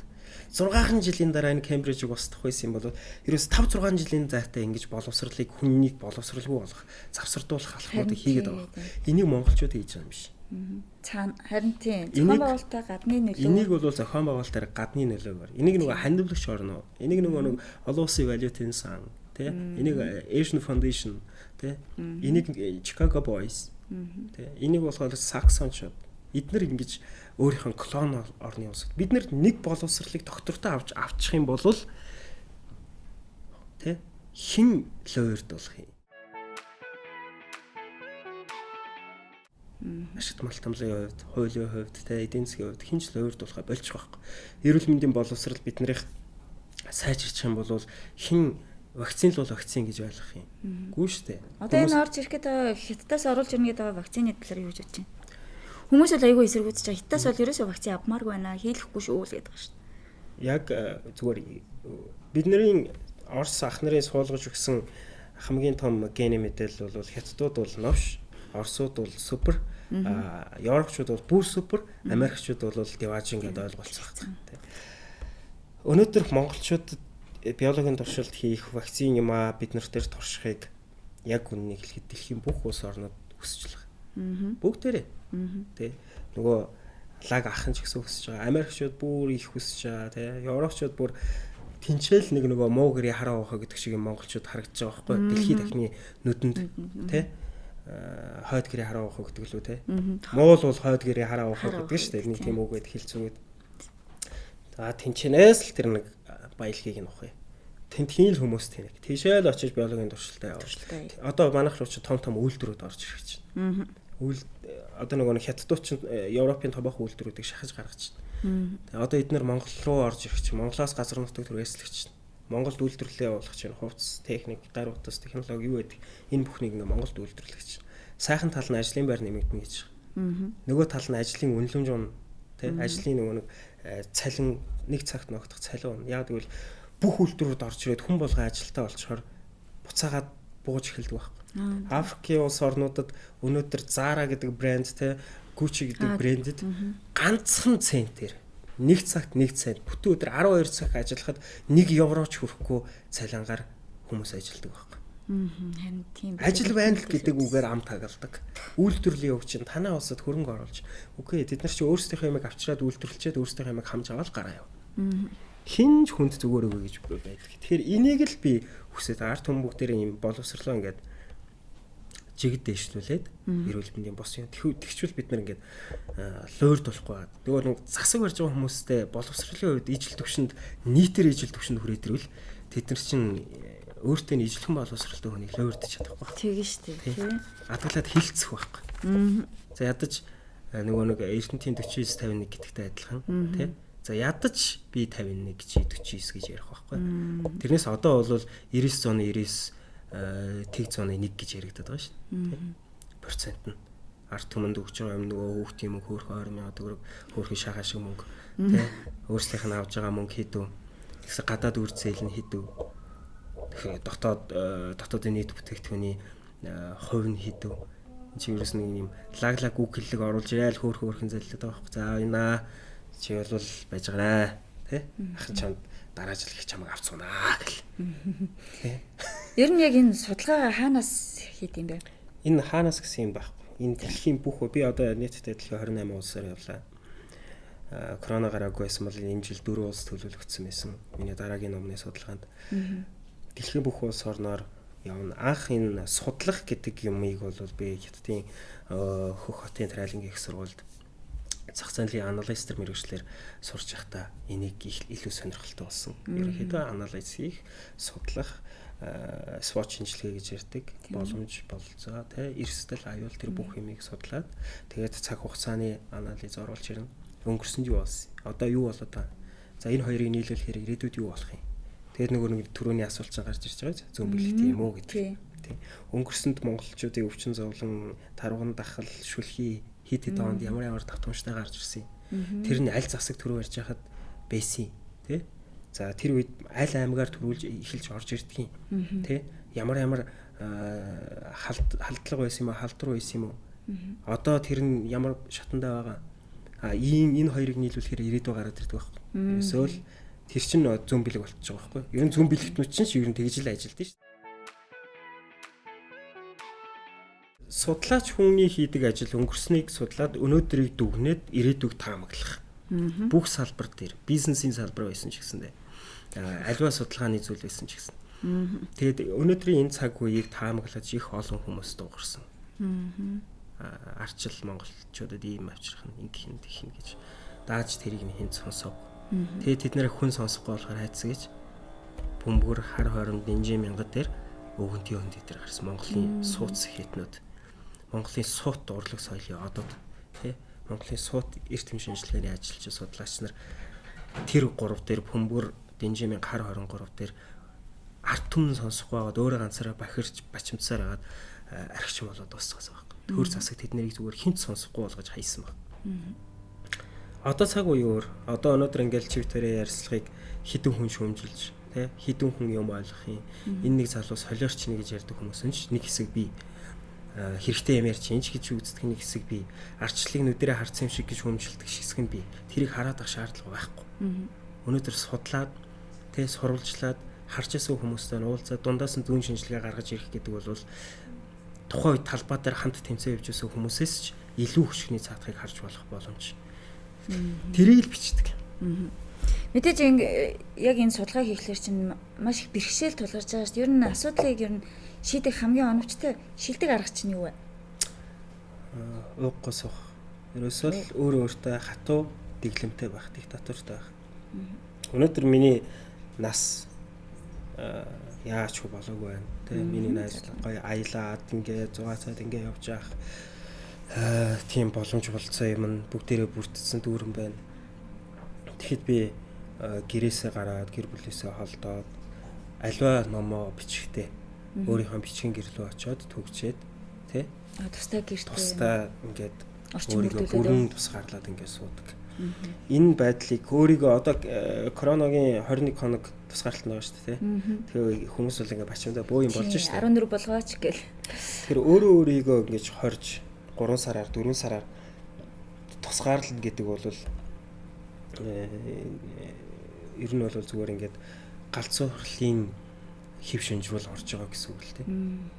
6 жилийн дараа энэ Кембрижийг устгах байсан юм бол ерөөс 5-6 жилийн зайтай ингэж боловсролыг хүннийг боловсралгүй болох, завсардуулах алхмуудыг хийгээд байгаа. Энийг монголчууд хийж байгаа юм биш. Цаана харин тийм зохион байгуулалтаа гадны нөлөө. Энийг бол зохион байгуулалтаар гадны нөлөөгөр. Энийг нөгөө хандивлагч орно. Энийг нөгөө олон улсын валютын сан, тэ? Энийг Asian Foundation, тэ? Энийг Chicago Boys, тэ? Энийг болохоор Saxonчууд. Эднэр ингэж өөрийнх нь клон орны улсад бид нэг боловсролыг доктортой авчих юм бол тэ хин лоерд болох юм. Ашигт малтамлын хувьд, хуулийн хувьд, тэ эдийн засгийн хувьд хинч лоерд болохоо болчих واخ. Эрүүл мэндийн боловсрал биднэрийг сайжирчих юм бол хин вакцин л бол вакцин гэж ойлгох юм. Гүү штэ. Одоо энэ орж ирэхэд хятадаас оруулж ирнэ гэдэг вакцины талаар юу гэж бодож байна? Хүмүүс бол айгүй эсэргүүцэж байгаа. Хятадаас бол ерөөсөө вакцин авмааргүй байна. Хийлэхгүй шүү л гэдэг шүү дээ. Яг зүгээр бидний Орос ах нарын суулгаж өгсөн хамгийн том гений мэдээлэл бол хятадууд бол новш, орсууд бол супер, европчууд бол бүр супер, америкчууд бол диважин гэдээ ойлголцсон. Өнөөдөр монголчууд биологийн туршилт хийх вакцин юм а бид нар дээр туршихыг яг үннийг хэлэхэд дэлхийн бүх улс орнууд хүсэж байгаа. Бүгдээрээ. Тэ нөгөө лаг ахын ч гэсэн хүсэж байгаа. Америкчууд бүр их хүсэж байгаа, тэ. Европчууд бүр тэнцэл нэг нөгөө муу гэрээ хараа уухаа гэдэг шиг юм монголчууд харагдаж байгаа байхгүй. Дэлхийн дахны нүдэнд, тэ. Хойд гэрээ хараа уухаа гэдэг лүү, тэ. Моол бол хойд гэрээ хараа уухаа гэдэг шүү дээ. Нэг тийм үг байд хэлцүүгээд. За тэнчнээс л тэр нэг баялагийг нь ухъя. Тэнтхийн л хүмүүс тэнэг. Тийшээ л очиж биологийн туршилтаа явуулж. Одоо манайх руу ч том үйлдвэрүүд орж ирэх чинь. Одоо нөгөө хятадууд ч Европын томоохон үйлдвэрүүдийг шахаж гаргаж байна. Одоо эдгээр Монгол руу орж ирэх чинь Монголоос газар нутаг түрээслэгч чинь. Монголд үйлдвэрлэлээ явуулах чинь хувцас, техник, гар утас, технологи юу гэдэг энэ бүхнийг ингээ Монголд үйлдвэрлэгч. Сайхан тал нь ажлын байр нэмэгдэнэ гэж. Нөгөө тал нь ажлын үнэлэмж унна. Тэ ажлын нөгөө нэг цалин нэг цагт ногдох цалин. Яг тэгвэл бүх үйлдвэрүүд орж ирээд хүн болгон ажилтаа болчихоор буцаагаад бууж эхэлдэг байхгүй. Африкийн улс орнуудад өнөөдөр Zara гэдэг брэнд те Gucci гэдэг брэндэд ганцхан центээр нэг цагт нэг цент бүтэн өдөр 12 цаг ажиллахад 1 евро ч хүрэхгүй цалингаар хүмүүс ажилладаг байхгүй. Харин тийм. Ажил байна л гэдэг үгээр ам тагалдаг. Үйлдвэрлэлийн өв чинь танаа улсад хөрөнгө оруулж үгүй тэд нар чи өөрсдийнхөө юмыг авчираад үйлдвэрлэчихэд өөрсдийнхөө юмыг хамж аваад гараа яв. Хинж хүнд зүгээр өгөө гэж байдаг. Тэгэхээр энийг л би хүсээд арт хүмүүс бүгдээрээ юм боловсрлоо ингээд жигд дэвшлүүлээд эрүүл мэндийн бос юм тэгчвэл бид нар ингээд лойрд болохгүй байна. Нөгөө нэг засаг барьж байгаа хүмүүстэй боловсролын үед ижил төвшөнд нийтээр ижил төвшөнд хүрээд ирвэл тэд нар чинь өөртөө нь ижилхэн боловсролтой хүнийг лойрдж чадахгүй. Тэгэн штэ тий. Адгалаад хилцэх байхгүй. За ядаж нөгөө нэг эрдэнтийн 49-51 гэдэгтэй адилхан тий. За ядаж би 51 чи 49 гэж ярих байхгүй. Тэрнээс одоо бол 99.99 тэг зооны 1 гэж яригдаад байгаа шүү дээ. Процент нь арт түмэнд өгч байгаа юм нөгөө хүүхд юм хөөх 20,000 төгрөг хөөхний шахаа шиг мөнгө тий. Өөрсдийнх нь авж байгаа мөнгө хэдүү. Тэгээс гадаад үр зээл нь хэдүү. Тэгэхээр дотоодын нийт бүтээгдэхүүний хувь нь хэдүү. Чи ерөөс нэг юм лаглаг үг хэллэг оруулж яайл хөөхөн зэллээд байгаа байхгүй. За энэ чи бол байж гараа тий. Ахын чамд дараа жил их чамайг авцгаанаа гэл. Тий. Ер нь яг энэ судалгаагаа хаанаас хийд юм бэ? Энэ хаанаас гэсэн юм байхгүй. Энэ дэлхийн бүх би одоо нийтдээ дэлхийн 28 улсаар явлаа. корона гараагүй байсан бол энэ жил 4 улс төлөвлөгдсөн байсан. Миний дараагийн номны судалгаанд. Дэлхийн бүх улс орноор явна. Анх энэ судлах гэдэг юмыг бол би Хятадын Хөх хотын Трайлангийн их сургуульд зах зээлийн анализтер мэргэжлэр сурч байхдаа энийг илүү сонирхолтой болсон. Ерөнхийдөө анализ хийх, судлах, SWOT шинжилгээ гэж ярьдаг. Боломж, бололцоо, эрсдэл, аюул тэр бүх юмыг судлаад тэгээд цаг хугацааны анализ оруулж ирнэ. Өнгөрсөнд юу болсон? Одоо юу болоод байна? За энэ хоёрыг нийлүүлэхээр ирээдүйд юу болох юм? Тэгээд нөгөө нэг түрүүний асуулт чинь гарч ирж байгаа зүүн бэлэгт юм уу гэдэг. Тийм. Өнгөрсөнд монголчуудын өвчин зовлон, тарван дахал, шүлхий хит хит онд ямар давтамжтай гарч ирсэн. Тэр нь аль засаг төрөө ярьж хахад байсан. Тэ? За тэр үед аль аймгаар төрүүлж эхэлж орж ирдэг юм. Тэ? Ямар халдлага байсан юм уу, халдвар байсан юм уу? Одоо тэр нь ямар шатандаа байгаа? Энэ хоёрыг нийлүүлэхээр ирээдүй гараад ирдэг байхгүй. Эсвэл тэр чинь зүүн бэлэг болчихж байгаа байхгүй. Ер нь зүүн бэлэгтнүүд чинь ер нь тэгж л ажилддаг шүү дээ. Судлаач хүний хийдэг ажил өнгөрснийг судлаад өнөөдрийг дүгнээд ирээдүйг таамаглах. Бүх салбар дээр бизнесийн салбар байсан ч гэсэндээ аливаа судалгааны зүйл байсан ч гэсэн. Тэгээд өнөөдрийн энэ цаг үеийг таамаглаж их олон хүмүүс дуугарсан. Арчил монголчуудад ийм авчрах нь ингэх нь тэх нь гэж дааж тэрийг хэн сонсов. Тэгээд тэд нэр хүн сонсохгүй болохоор хайцсан гэж бөмбөр хар хорон дэнжи мянгад дээр өвгөнтийн өнд дээр гарсан Монголын сууц хитнүүд. Монголын суут урлаг соёлын одод тий Монголын суут эрт хэм шинжилгээний ажилч судлаач нар тэр 3 дээр бөмбөр дэнжи мянга хар хорон 3 дээр арт түмэн сонсохгүй байгаад өөрөө ганцаараа бахирч бачимдсаар хагаад архич болоод дуусгасан байхгүй. Төр засаг тэднийг зүгээр хинт сонсохгүй болгож хайсан баг. Одоо цаг үеөөр одоо өнөөдөр ингээл Твиттерээр ярилцлагыг хідэн хүн шүүмжилж тий хідэн хүн юм ойлгох юм. Энэ нэг залуу солиорч нэг гэж ярьдаг хүмүүс нь нэг хэсэг би хэрэгтэй юм ярьж инж гэж үздэг нэг хэсэг би арчлалыг нүдэрээ харсан юм шиг гэж шүүмжилдэг хэсэг нь би тэрийг хараад ах шаардлага байхгүй. Өнөөдөр судлаад тий сурвалжлаад харж исэн хүмүүстэй уулзаад дундаас нь зүүн шинжилгээ гаргаж ирэх гэдэг бол тухайн үед талбай дээр хамт тэмцээн явж исэн хүмүүсээс ч илүү хөшгөний цаатахыг харж болох боломж. Тэрийг л бичдэг. Мэдээж яг энэ судалгаа хийхлээр чинь маш их бэрхшээл тулгарч байгаа шүү дээ. Ер нь асуудлыг ер нь шийдэх хамгийн оновчтой шилдэг арга чинь юу вэ? Ууггаас уух. Ерөөсөө л өөртөө хатуу дэглэмтэй байх, диктатортой байх. Өнөөдөр миний нас яач болоогүй байна. Тэгээ миний найз гоё аялаад ингээ 6 цагт ингээ явж явах тийм боломж болцсон юм бүгдээрээ бүрдсэн дүүрэн байна. Тэгэхэд би гэрээсээ гараад гэр бүлээсээ холдоод аливаа номоо бичихтэй өөрийнхөө бичгийн гэрлөө очиод төгчээд тий тустай гэртээ тустай ингээд өөрийгөө бүрэн тусгаарлаад ингээд суудаг. Энэ байдлыг өөрийгөө одоо коронагийн 21 хоног тусгаарлалт байгаа шүү дээ тий. Тэгээ хүмүүс бол ингээд бачимдаа бөө юм болж шүү дээ. 14 болгооч гэл. Тэр өөрийгөө ингээд хорж 3 сараар 4 сараар тусгаарлалт гэдэг бол ер нь бол зүгээр ингээд галзуу хурлын хэв шинжрүүл орж байгаа гэсэн үг л тийм.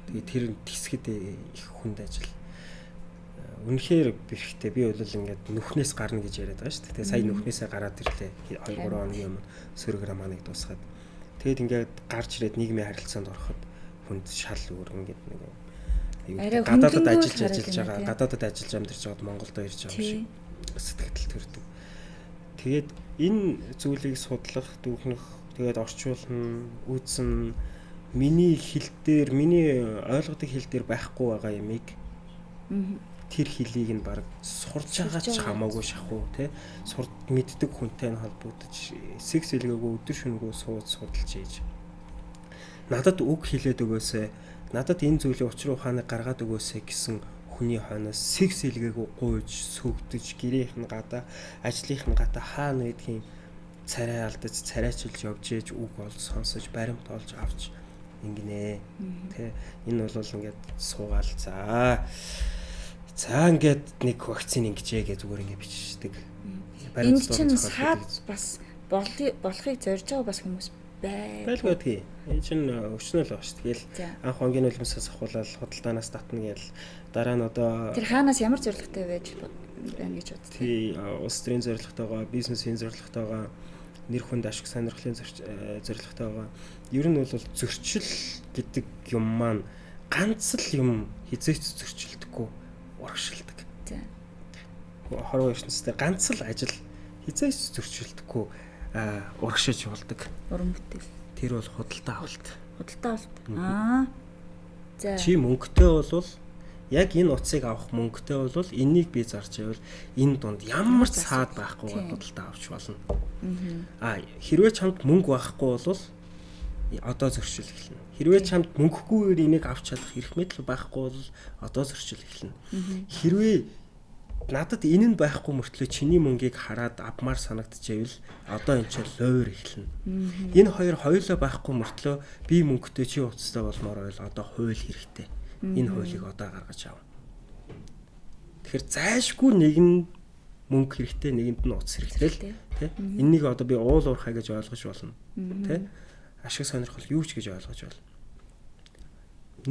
Тэгээ тэр тэсгэд их хүнд ажил. Үнэхээр бэрхтээ би бол ингээд нүхнээс гарна гэж яриад байгаа шүү дээ. Тэгээ сая нүхнээсээ гараад ирлээ. 2-3 хоногийн өмнө сөргөр маныг дуусгаад. Тэгээд ингээд гарч ирээд нийгмийн харилцаанд ороход хүнд шал өөр ингээд нэг гадаадад ажиллаж байгаа, гадаадад ажиллаж амьдарч байгаад Монголд ирж байгаа юм шиг сэтгэл төрдөг. Тэгээд энэ зүйлийг судлах, дүгнэх, тэгээд орчуулна, үүснэ миний хэл дээр, миний ойлгодог хэл дээр байхгүй байгаа юмыг тэр хэлийг нь баг сурж байгаа ч хамаагүй шахуу тий сурд мэддэг хүнтэй нь холбогдож секс хэлгээгүй өдөр шөнөгүй судалж ийж надад үг хэлээд өгөөсэй надад энэ зүйлийн учир ухааныг гаргаад өгөөсэй гэсэн хүний хойноос секс хэлгээгүй гуйж сөгдөж гэрийнх нь гадаа ажлынх нь гадаа хаана байдгийг царай алдаж царайчилж явж ээж үг бол сонсож баримт олж авч ингэнэ тий энэ бол ингээд суугаал за ингээд нэг вакцин ингэжээ гэж зүгээр ингээд бичдэг. Энэ чинь саад бас болохыг зорж байгаа бас хүмүүс байлгүй. Энэ чинь өчнөл байгаа шүү. Тэгэл анх honгийн нулимсаас ахуулаад худалдаанаас татна гээл дараа нь одоо тэр хаанаас ямар зорилготой байж байна гэж боддог. Тий, улс төрийн зорилготойгоо, бизнесийн зорилготойгоо, нэр хүнд ашиг сонирхлын зорилготойгоо ер нь бол зөрчил гэдэг юм маань ганц л юм хизээч зөрчилдөггүй урагшилдаг. За. Хорвоо ертөнцийн ганц л ажил хизээч зөрчилдөггүй урагшиж болдог. Уран бүтээл. Тэр бол худалдаа авалт. Худалдаа авалт. За. Чи мөнгөтэй болвол яг энэ утсыг авах мөнгөтэй болвол энийг би зарж байвал энэ дунд ямар ч цаад байхгүй худалдаа авч болно. Хэрвээ чамд мөнгө байхгүй болвол одоо зөрчил эхэлнэ. Хэрвээ чамд мөнгөгүйгээр энийг авч чадах эрх мэдэл байхгүй бол одоо зөрчил эхэлнэ. Хэрвээ надад энэ нь байхгүй мөртлөө чиний мөнгийг хараад авмаар санагдчихвэл одоо энэ ч лойр эхэлнэ. Энэ хоёр хоёулаа байхгүй мөртлөө би мөнгөтэй чи уцтай болмоор байл одоо хууль хэрэгтэй. Энэ хуулийг одоо гаргаж ав. Тэгэхээр зайлшгүй нэг нь мөнгө хэрэгтэй, нэгэнд нь утас хэрэгтэй л тий. Энэнийг одоо би уул уурхай гэж ойлгож болно. Тий. Ашиг сонирхол юу ч гэж ойлгож байна.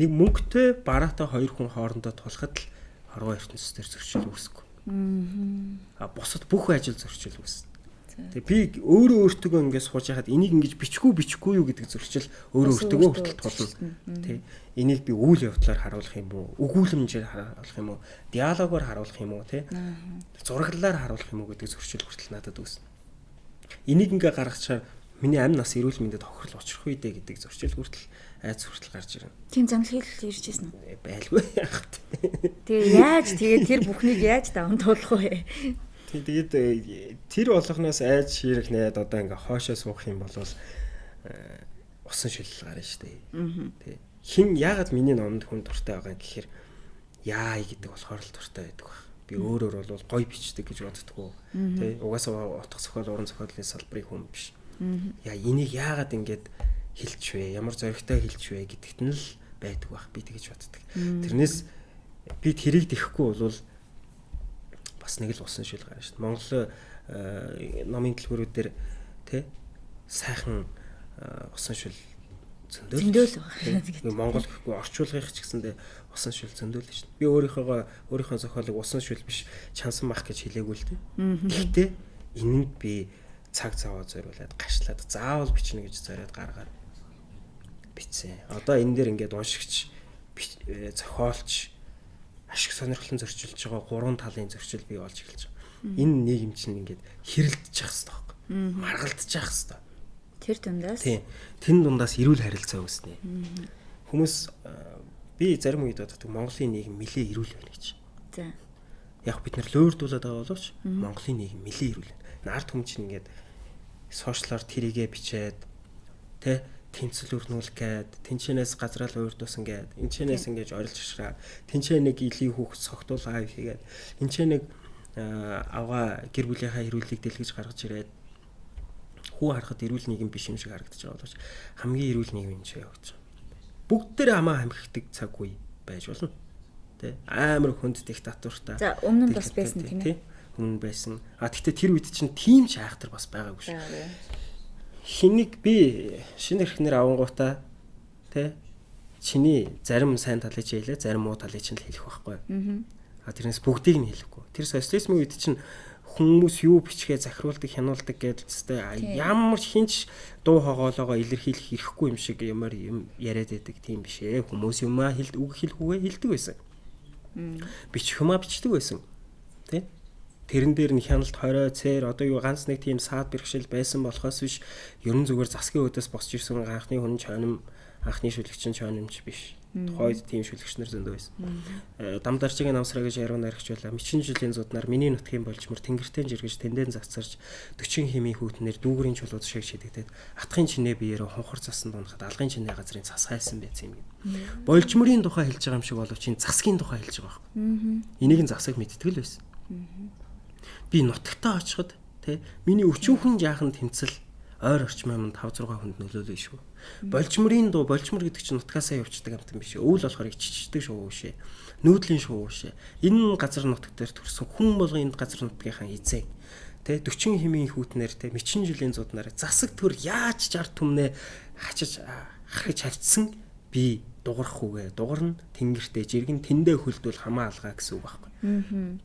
Нэг мөнгөтэй бараатай хоёр хүн хоорондоо тулахад л хорвоо ертөнцийн зөрчил үүсэхгүй. Бусад бүх ажил зөрчил үүснэ. Тэгээ би өөрөө өөртөө ингэж сууж яхад энийг ингэж бичихгүй юу гэдэг зөрчил өөрөө өөртөө хүртэл тулна. Тэ. Энийг би үйл явдлаар харуулах юм уу? Өгүүлэмжээр харуулах юм уу? Диалогоор харуулах юм уу? Тэ. Зураглалаар харуулах юм уу гэдэг зөрчил хүртэл надад үүснэ. Энийг ингээ гаргачаар миний амь нас эрүүл мэндэд хохирол учрах үедээ гэдэг зөрчил хүртэл айц хүртэл гарч ирнэ. Тийм замлал ирж ирсэн үү? Байлгүй яах вэ? Тэгээ яаж тэр бүхнийг яаж даван туулах вэ? Тэгээд тэр болгоноос айж ширэх найд одоо ингээ хоошоо суух юм бол усан шилэл гарна шүү дээ. Тэ. Хин яагаад миний номонд хүн дуртай байгаа гэхээр яа гэдэг болохоор л дуртай байдаг баг. Би өөрөөр бол гоё бичдэг гэж боддгоо. Тэ. Угаасаа утга зохиол, уран зохиолын салбарын хүн биш. Яа энийг яагаад ингэж хэлж вэ? Ямар зоригтой хэлж вэ гэдэгт нь л байдаг баг. Би тэгэж боддог. Тэрнээс би тэрийг дэхгүй бол бас нэг л усан шил гарна шүү дээ. Монгол номын дэлгүүрүүдээр тий сайхан усан шил зөндөөл байгаа. Монгол гэхгүй орчуулгын ч гэсэндээ усан шил зөндөөл шүү дээ. Би өөрийнхөө зохиолыг усан шил биш чансан мах гэж хэлээгүй л дээ. Гэхдээ энэнд би цаг цаваа зориулаад гашлаад заавал бичнэ гэж зориод гаргаад бичсэн. Одоо энэ дээр ингээд уншигч зохиолч ашиг сонирхлын зөрчилж байгаа гурван талын зөрчил бий болж эхэлж байгаа. Энэ нийгэм чинь ингээд хэрэлдэж явах хэрэгтэй. Маргалдаж явах хэрэгтэй. Тэр дундаас. Тийм. Тэн дундаас эрүүл харилцаа үүснэ. Хүмүүс би зарим үед боддог Монголын нийгэм нэлээ эрүүл байна гэж. За. Яг бид нар лөөрдүүлээд байгаа боловч Монголын нийгэм нэлээ эрүүл байна. Ард хүмүүс чинь ингээд сошиалар тэрийгэ бичээд тэ тэнцэл өрнүүлэх гээд тэнчэнээс газрал уурдуулсан гээд энчэнээс ингэж орилж шашраа тэнчээ нэг илийн хүүхд согтуул лайв хийгээд энчээ нэг аваа гэр бүлийнхаа эрүүллийг дэлгэж гаргаж ирээд хүү харахад эрүүл нийгэм биш юм шиг харагдаж байгаа боловч хамгийн эрүүл нийгэм юм шиг явж байгаа. Бүгд дээр амаа хамхигдаг цаг үе байж болно. Тэ амар хүнд диктатуртай. За өмнө нь бас байсан тийм ээ. Өмнө байсан. Гэхдээ тэр үед чинь тийм шаахтар бас байгаагүй шүү. Хэнийг би шинэ эрхнэр авангуудаа тэ чиний зарим сайн талыг чи хэлээ, зарим муу талыг чинь л хэлэх байхгүй. Тэрнээс бүгдийг нь хэлэхгүй. Тэр социализмын үед чинь хүмүүс юу бичгээ захируулдаг, хянуулдаг гэдэлцтэй ямар хинч дуу хоолойгоо илэрхийлэх ирэхгүй юм шиг ямар юм яриад байдаг тийм биш ээ. Хүмүүс юмаа үг хэлэхгүйгээ хэлдэг байсан. Бичих юмаа бичдэг байсан. Тэ? Тэрэн дээр нь хяналт 20 цээр одоо юу ганц нэг тийм саад бэрхшээл байсан болохоос биш ерөн зүгээр засгийн өдөөс босч ирсэн анхны хүн чоним анхны шүлэгчин чонимч биш. Тухайд тийм шүлэгч нар зөндөө байсан. Дамдарчгийн намсраа гэж яруу наригчулаа. Мичин жилийн зуднаар миний нутгийн болчмор тэнгэртэн жиргэж тэндэн завцарч 40 хэмийн хүүтнэр дүүгрийн чулууд шиг шидэгдээд атгын чинээ биеэрээ хонхор цасан дунахад алгын чинээ газрын цас хайлсан байсан юм. Болчморын тухай хэлж байгаа юм шиг боловч энэ засгийн тухай хэлж байгаа байхгүй. Энийг нь засаг мэдтгэл байсан. Би нутагтаа очиход тий миний өчүүхэн жаахан тэмцэл ойр орчмын 5-6 хүнд нөлөөлөө шүү. Болчморын дуу болчмор гэдэг чинь нутгаасаа явчихдаг амтан биш. Өвөл болохоор иччихдэг шүү шээ. Нүүдлийн шүү шээ. Энэ газар нутаг дээр төрсөн хүн болгон энэ газар нутгийнхаа эзэн тий 40 хэмийн хүүтнэр тий мичин жилийн зуднаар засаг төр яаж 60 түмнээ хачиж харж хавцсан би дугарах үгээ. Дугарна тэнгэртэй жиргэн тэндээ хөлдвөл хамаа алгаа гэсэн үг байхгүй.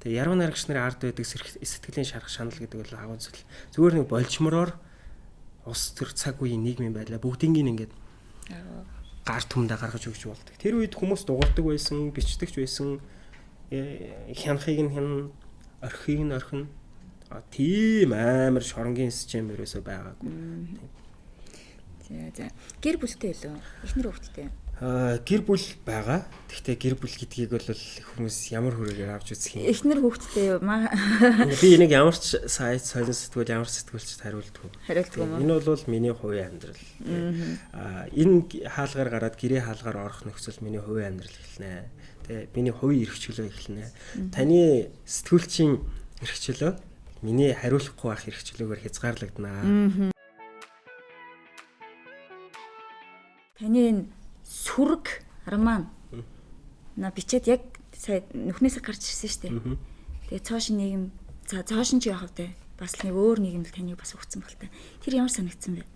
Тэгээ яруу найрагч нарын ард байдаг сэтгэлийн шарах шанал гэдэг бол агуу зүйл. Зүгээр нэг болчмороор ус төр цаг үеийн нийгмийн байдлаа бүгднийг ингээд гар түмдээ гаргаж өгч болдог. Тэр үед хүмүүс дугардаг байсан, бичдэг ч байсан. Хянахыг нь хян, орхийг нь орхино. Тийм амар шоронгийн систем ерөөсөө байгаагүй. За. Гэр бүлтэй илүү эхнэр хүүхэдтэй. Гэр бүл байгаа. Гэхдээ гэр бүл гэдгийг бол хүмүүс ямар хүрээгээр авч үзэх юм. Эхнэр хүүхэдтэй Би энийг ямар ч сайт солон сэтгүүл ямар сэтгүүлчд хариулдаг. Энэ бол миний хувийн амьдрал. Энэ хаалгаар гараад гэрээ хаалгаар орох нөхцөл миний хувийн амьдрал эхэлнэ. Тэгээ миний хувийн эрх чөлөө эхэлнэ. Таны сэтгүүлчийн эрх чөлөө миний хариулахгүй байх эрх чөлөөгөөр хязгаарлагдана. Таны сүрэг роман бичээд яг сая нүхнээсээ гарч ирсэн шүү дээ. Тэгээ цоошин нийгэм цоошин ч явах вэ? Бас нэг өөр нийгэмд таныг бас өгсөн бол та. Тэр ямар санагдсан бэ?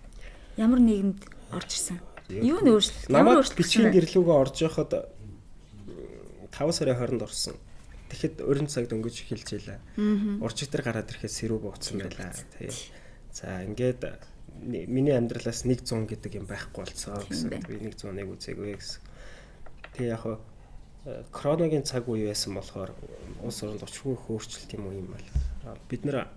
Ямар нийгэмд орж ирсэн? Юу нь өөрчлөлт? Ямар өөрчлөлт? Бичгийн гэрлүүгөө орж явахад 5 сарын 20-нд орсон. Тэгэхэд өрн цагт өнгөж эхэлж илаа. Уржиг дээр гараад ирэхэд сэрүү бууцсан байлаа. Тэгээ. За ингээд миний амьдралаас 100 гэдэг юм байхгүй болцоо гэсэн. Би 101 үзээгүй гэсэн. Тэгээ яг коронавигийн цаг үе байсан болохоор улс орнд очиргүй хөөрчлөлт юм уу юм байна. Бид нэр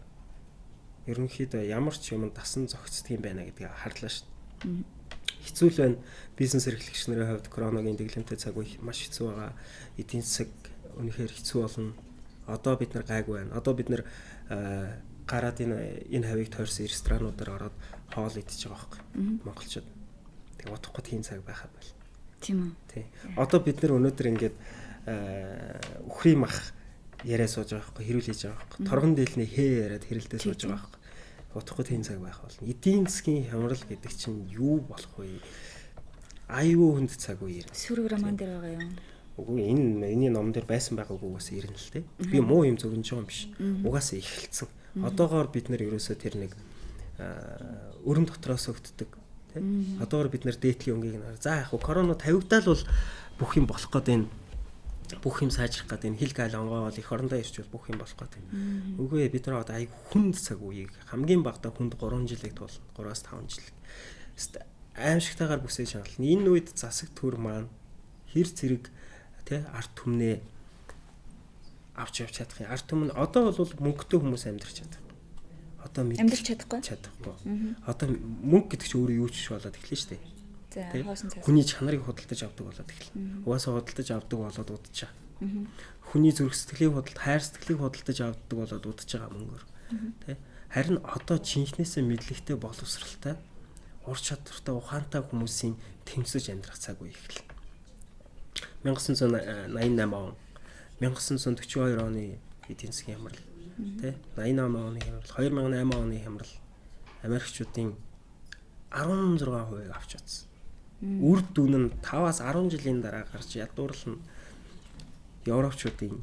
ерөнхийдөө ямар ч юм дасан зохицдог юм байна гэдгийг харлаа шүү дээ. Хэцүү л байна. Бизнес эрхлэгч нарын хувьд коронавигийн дэглэмтэй цаг үе маш хэцүү байгаа. Эдийн засаг үнэхээр хэцүү болно. Одоо бид нар гайгүй байна. Одоо бид нар гараад энэ хавийг тойрсон ресторануудаар ороод хоол идчихэж байгаа байхгүй. Монголчууд. Тэг удахгүй тийм цаг байхаа байл. Тийм үү. Тий. Одоо бид нар өнөөдөр ингээд үхрийн мах яриа сууж байгаа байхгүй, хэрүүл хийж байгаа байхгүй. Торгон дийлний хээ яриад хэрэлдээ сууж байгаа байхгүй. Удахгүй тийм цаг байх болно. Эдийн засгийн хямрал гэдэг чинь юу болох вэ? Аюу хүнд цаг үе. Сүрэг роман дээр байгаа юм. Үгүй энэ ном дээр байсан байгаагүй угаасаа ирнэ л дээ. Би муу юм зөвгөнж байгаа юм биш. Угаасаа эхэлсэн. Одоогоор бид нар ерөөсөө тэр нэг өрөм дотроос өгддөг. Одоогоор бид нар дээдлийн өнгийг нар. За яг корона тавигдаад бол бүх юм болох гээд байна. Бүх юм сайжрах гээд байна. Хил гаал онгоол эх орондоо ирчвэл бүх юм болох гээд байна. Үгүй бид нар одоо аяг хүнд цаг үеийг хамгийн багадаа хүнд 3 жилийг тул 3-5 жил. Аимшигтайгаар бүсэж шанална. Энэ үед засаг төр маань хэр зэрэг арт түмнээ авч явж чадах юм. Арт түмэн одоо бол мөнгөтэй хүмүүс амьдрч чадах. Одоо амьдрч чадахгүй. Одоо мөнгө гэдэг чинь өөрөө юу ч болоод эхэлнэ шүү дээ. За хоосон цаас. Хүний чанарыг худалдаж авдаг болоод эхэлнэ. Угаасаа худалдаж авдаг болоод удаж байгаа. Хүний зүрх сэтгэлийг хайр сэтгэлийг худалдаж авдаг болоод удаж байгаа мөнгөөр. Тэ? Харин одоо жинхнээсээ мэдлэгтэй боловсралтай ур чадвартай ухаантай хүмүүсийн тэмцэж амьдрах цаг үе эхэлнэ. 1988 он 1942 оны эдийн засгийн хямрал тий 88 оны хямрал 2008 оны хямрал Америкчуудын 16% авч чадсан. Үр дүн нь 5-аас 10 жилийн дараа гарч ядуурлан Европчуудын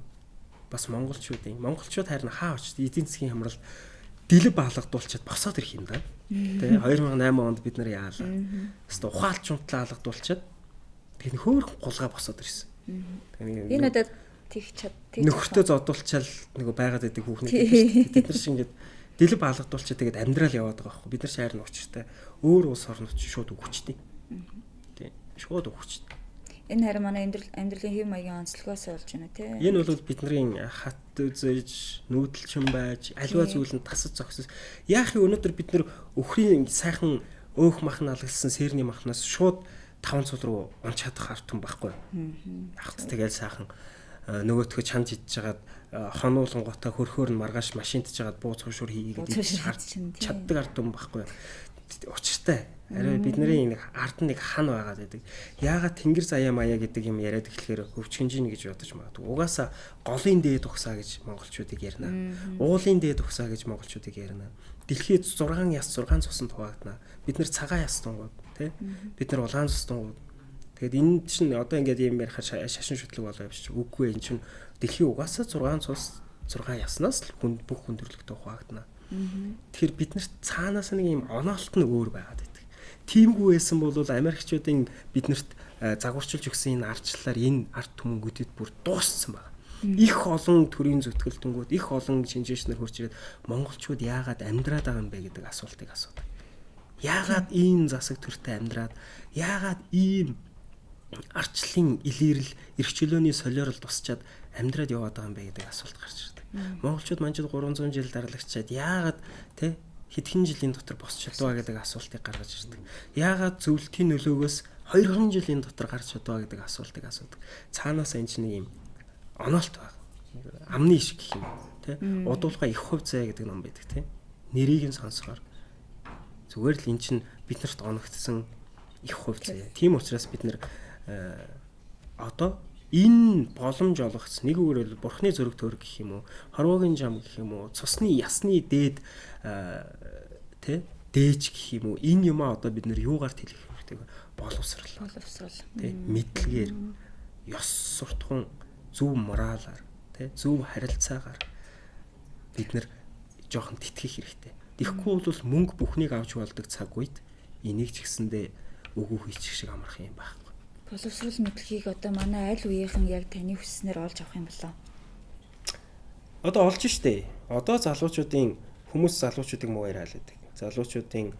бас монголчууд харин хаа очд эдийн засгийн хямрал дэлб хаалгадуулчаад босоод ирэх юм да. Тий 2008 онд бид нар яалаа. Хэвээ ухаалч унтлаа хаалгадуулчаад тэг хөөх гулгаа босоод ирсэн. Энэ удаад тэгч нөхөртөө зодуулчаал нөгөө байгаад байдаг хүүхнүүд шүү дээ. Бид нар шиг ингээд дэлб хаалгадуулчаад тэгээд амьдрал яваад байгаа байхгүй. Бид нар шаарн учиртай өөр улс орнууд шууд өгчтэй. Тий шууд өгчтэй. Энэ харин манай амьдралын хэв маягийн онцлогоос болж байна тий. Энэ бол бидний хат үзэж, нүүдэлчин байж, аливаа зүйлэнд тасаж зогсож. Яахын өнөөдөр бид нар өхрийн сайхан өөх мах налгалсан сэрний махнаас шууд 5 цул руу унч чадах арт юм байхгүй. Ахт тэгэл сайхан нөгөөтгөө чанд идчихээд хонуулан готоо хөрхөөр нь маргааш машинт жагаад бууц хушуур хийгээд чаддаг арт юм байхгүй. Учиртай. Арай бидний нэг ард нэг хан байгаад байдаг. Яагаад тэнгэр заяа маяа гэдэг юм яриад эхлэхээр өвчгөнжин гэж бодож магадгүй. Угаасаа голын дээд ухсаа гэж монголчуудыг ярина. Уулын дээд ухсаа гэж монголчуудыг ярина. Дэлхийд 6 яс 6 цуснд хуваагдана. Бид нар цагаан яс тунгууд тий. Бид нар улаан цус тунгууд. Тэгэд энэ чинь одоо ингээд юм ярихаар шашин шүтлэг болоо явчих. Үгүй энэ чинь дэлхий угаасаа 6 цус 6 яснаас л бүх хүндрэлтэй хуваагдана. Тэгэхээр бид нарт цаанаас нэг юм оноолт нь өөр байгаад байдаг. Тиймгүй байсан бол Америкчуудын биднэрт загварчилж өгсөн энэ ардчлалаар энэ ард түмэнгүүдэд бүр дууссан байна. Их олон төрийн зүтгэлтэнгүүд, их олон шинжээчнэр хурж ирээд монголчууд яагаад амьдраад байгаа юм бэ гэдэг асуултыг асуудаг. Яагаад ийм засаг төртэй амьдраад, яагаад ийм ардчлалын илэрэл, эрх чөлөөний солиорол тусчаад амьдраад яваад байгаа юм бэ гэдэг асуулт гарч ирдэг. Монголчууд манчууд 300 жил даралагчаад яагаад хэдхэн жилийн дотор босч чадваа гэдэг асуултыг гаргаж ирдэг. Яагаад зөвлөлтийн нөлөөгөөс 200 жилийн дотор гарч чадваа гэдэг асуултыг асуудаг. Цаанаас энэ чинь ийм онолт баг. Амны иш гэх юм тий. Удуулга их хувь зай гэдэг ном байдаг тий. Нэрийг нь сонсохоор зүгээр л эн чинь биднэрт оногдсон их хувь зай. Тийм учраас бид нэр одоо энэ боломж олгоц нэг үгээр бурхны зөрөг төр гэх юм уу, хорвоогийн жам гэх юм уу, цусны ясны дээд тэ дээж гэх юм уу, энэ юм одоо бид нэр юугаар тэлэх хэрэгтэй боловсрал тэ мэдлэгээр ёс суртахуун зөв моралаар тэ зөв харилцаагаар бид нэр жоохон тэтгэх хэрэгтэй. Тэгэхгүй бол мөнгө бүхнийг авч болдог цаг үед энийг ч гэсэндээ өгөө хийчих шиг амарх юм байна. Боловсрол мэдлэгийг одоо манай аль үеийнхэн яг таны хүсснээр олж авах юм болоо? Одоо олж штэ. Одоо залуучуудын залуучуудыг муу яриад байдаг. Залуучуудын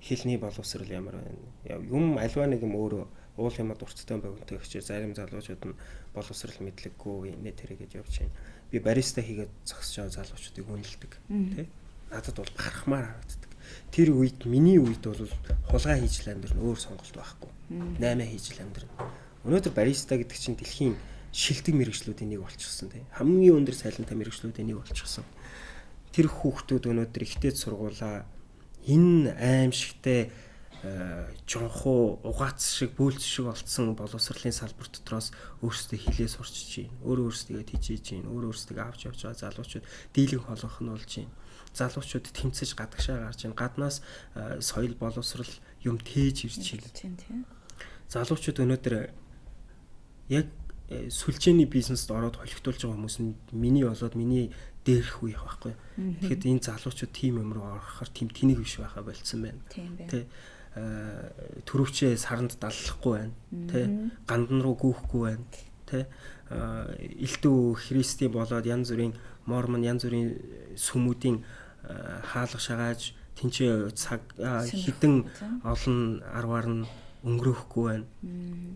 хэлний боловсрол ямар байна? Юм альва нэг юм өөрөө уул юмд урттай байгуулдаг гэхээр зарим залуучууд нь боловсрол мэдлэггүй нэ тэрэгэд явж байна. Би бариста хийгээд зогсож байгаа залуучуудыг үнэлдэг. Тэ? Надад бол гарахмаар харагддаг. Тэр үед миний үед бол хулгай хийж л амьдрын өөр сонголт байхгүй. 8 хийж л амьдрын. Өнөөдөр бариста гэдэг чинь дэлхийн шилдэг мэргэжлүүдийн нэг болчихсон тийм. Хамгийн өндөр цалинтай мэргэжлүүдийн нэг болчихсон. Тэр хүүхдүүд өнөөдөр ихтэй сургуулаа энэ аимшигтай жонхоо угаац шиг бөөлц шиг олцсон боловсролын салбар дотроос өөрсдөө хилээ сурчиж байна. Өөрсдөө тижээж байна. Өөрсдөө авч явж байгаа залуучууд дийлэн холонх нь болж байна. Залуучууд тэмцэж гадагшаа гарч байна. Гаднаас соёл боловсрол юм тээж ирж байна. Залуучууд өнөөдөр яг сүлжээний бизнест ороод холигдуулж байгаа хүмүүс нь миний дээрх үе байхгүй. Тэгэхэд энэ залуучууд тим юм руу орохоор тим тэнийг биш байхаа болцсон байна. Тэ төрөвчөө саранд даллахгүй байна. Тэ гандан руу гүйхгүй байна. Тэ элдв христийн болоод янз бүрийн мормон янз бүрийн сүмүүдийн хаалга шагааж тэнцээ цаг хідэн олон арваар нь өнгөрөхгүй байна.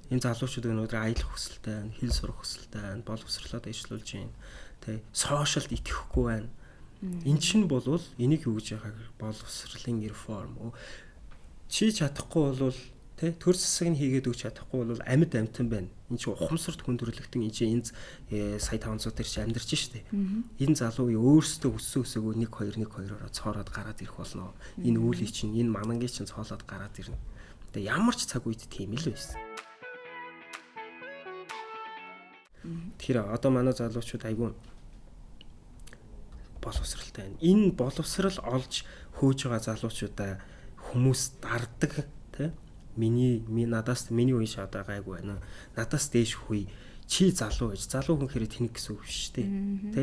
Энэ залуучууд өнөөдөр аялах хүсэлтэй байна, хэл сурах хүсэлтэй байна, боловсрлоод ижлүүлж байна. Тэ сошиалд итгэхгүй байна. Эн чинь болвол энийг юу гэж яхаа боловсрлын реформ. Чи чадахгүй болвол тэ төр засаг нь хийгээд өгч чадахгүй бол амьд амтан байна. Энд чинь ухамсарт хүндрэлтэн энэ сая 500 төр чи амьдарч штэ. Энэ залуу өөрсдөө өссөн өсөөгөө 1-2-1-2-ороо цоороод гараад ирэх болно. Энэ үүлий чинь энэ манангийн чинь цоолоод гараад ирнэ. Тэгээ ямар ч цаг үед тийм л байсан. Тэгэхээр одоо манай залуучууд айгүй боловсралтай байна. Энэ боловсрал олж хөөж байгаа залуучуудаа хүмүүс дарддаг тэ надаас миний үе шатаа гайгүй байна. Надаас дээш хүй чи залуу байж залуу хүн хэрэг тэнэг гэсэн үг шүү дээ. Тэ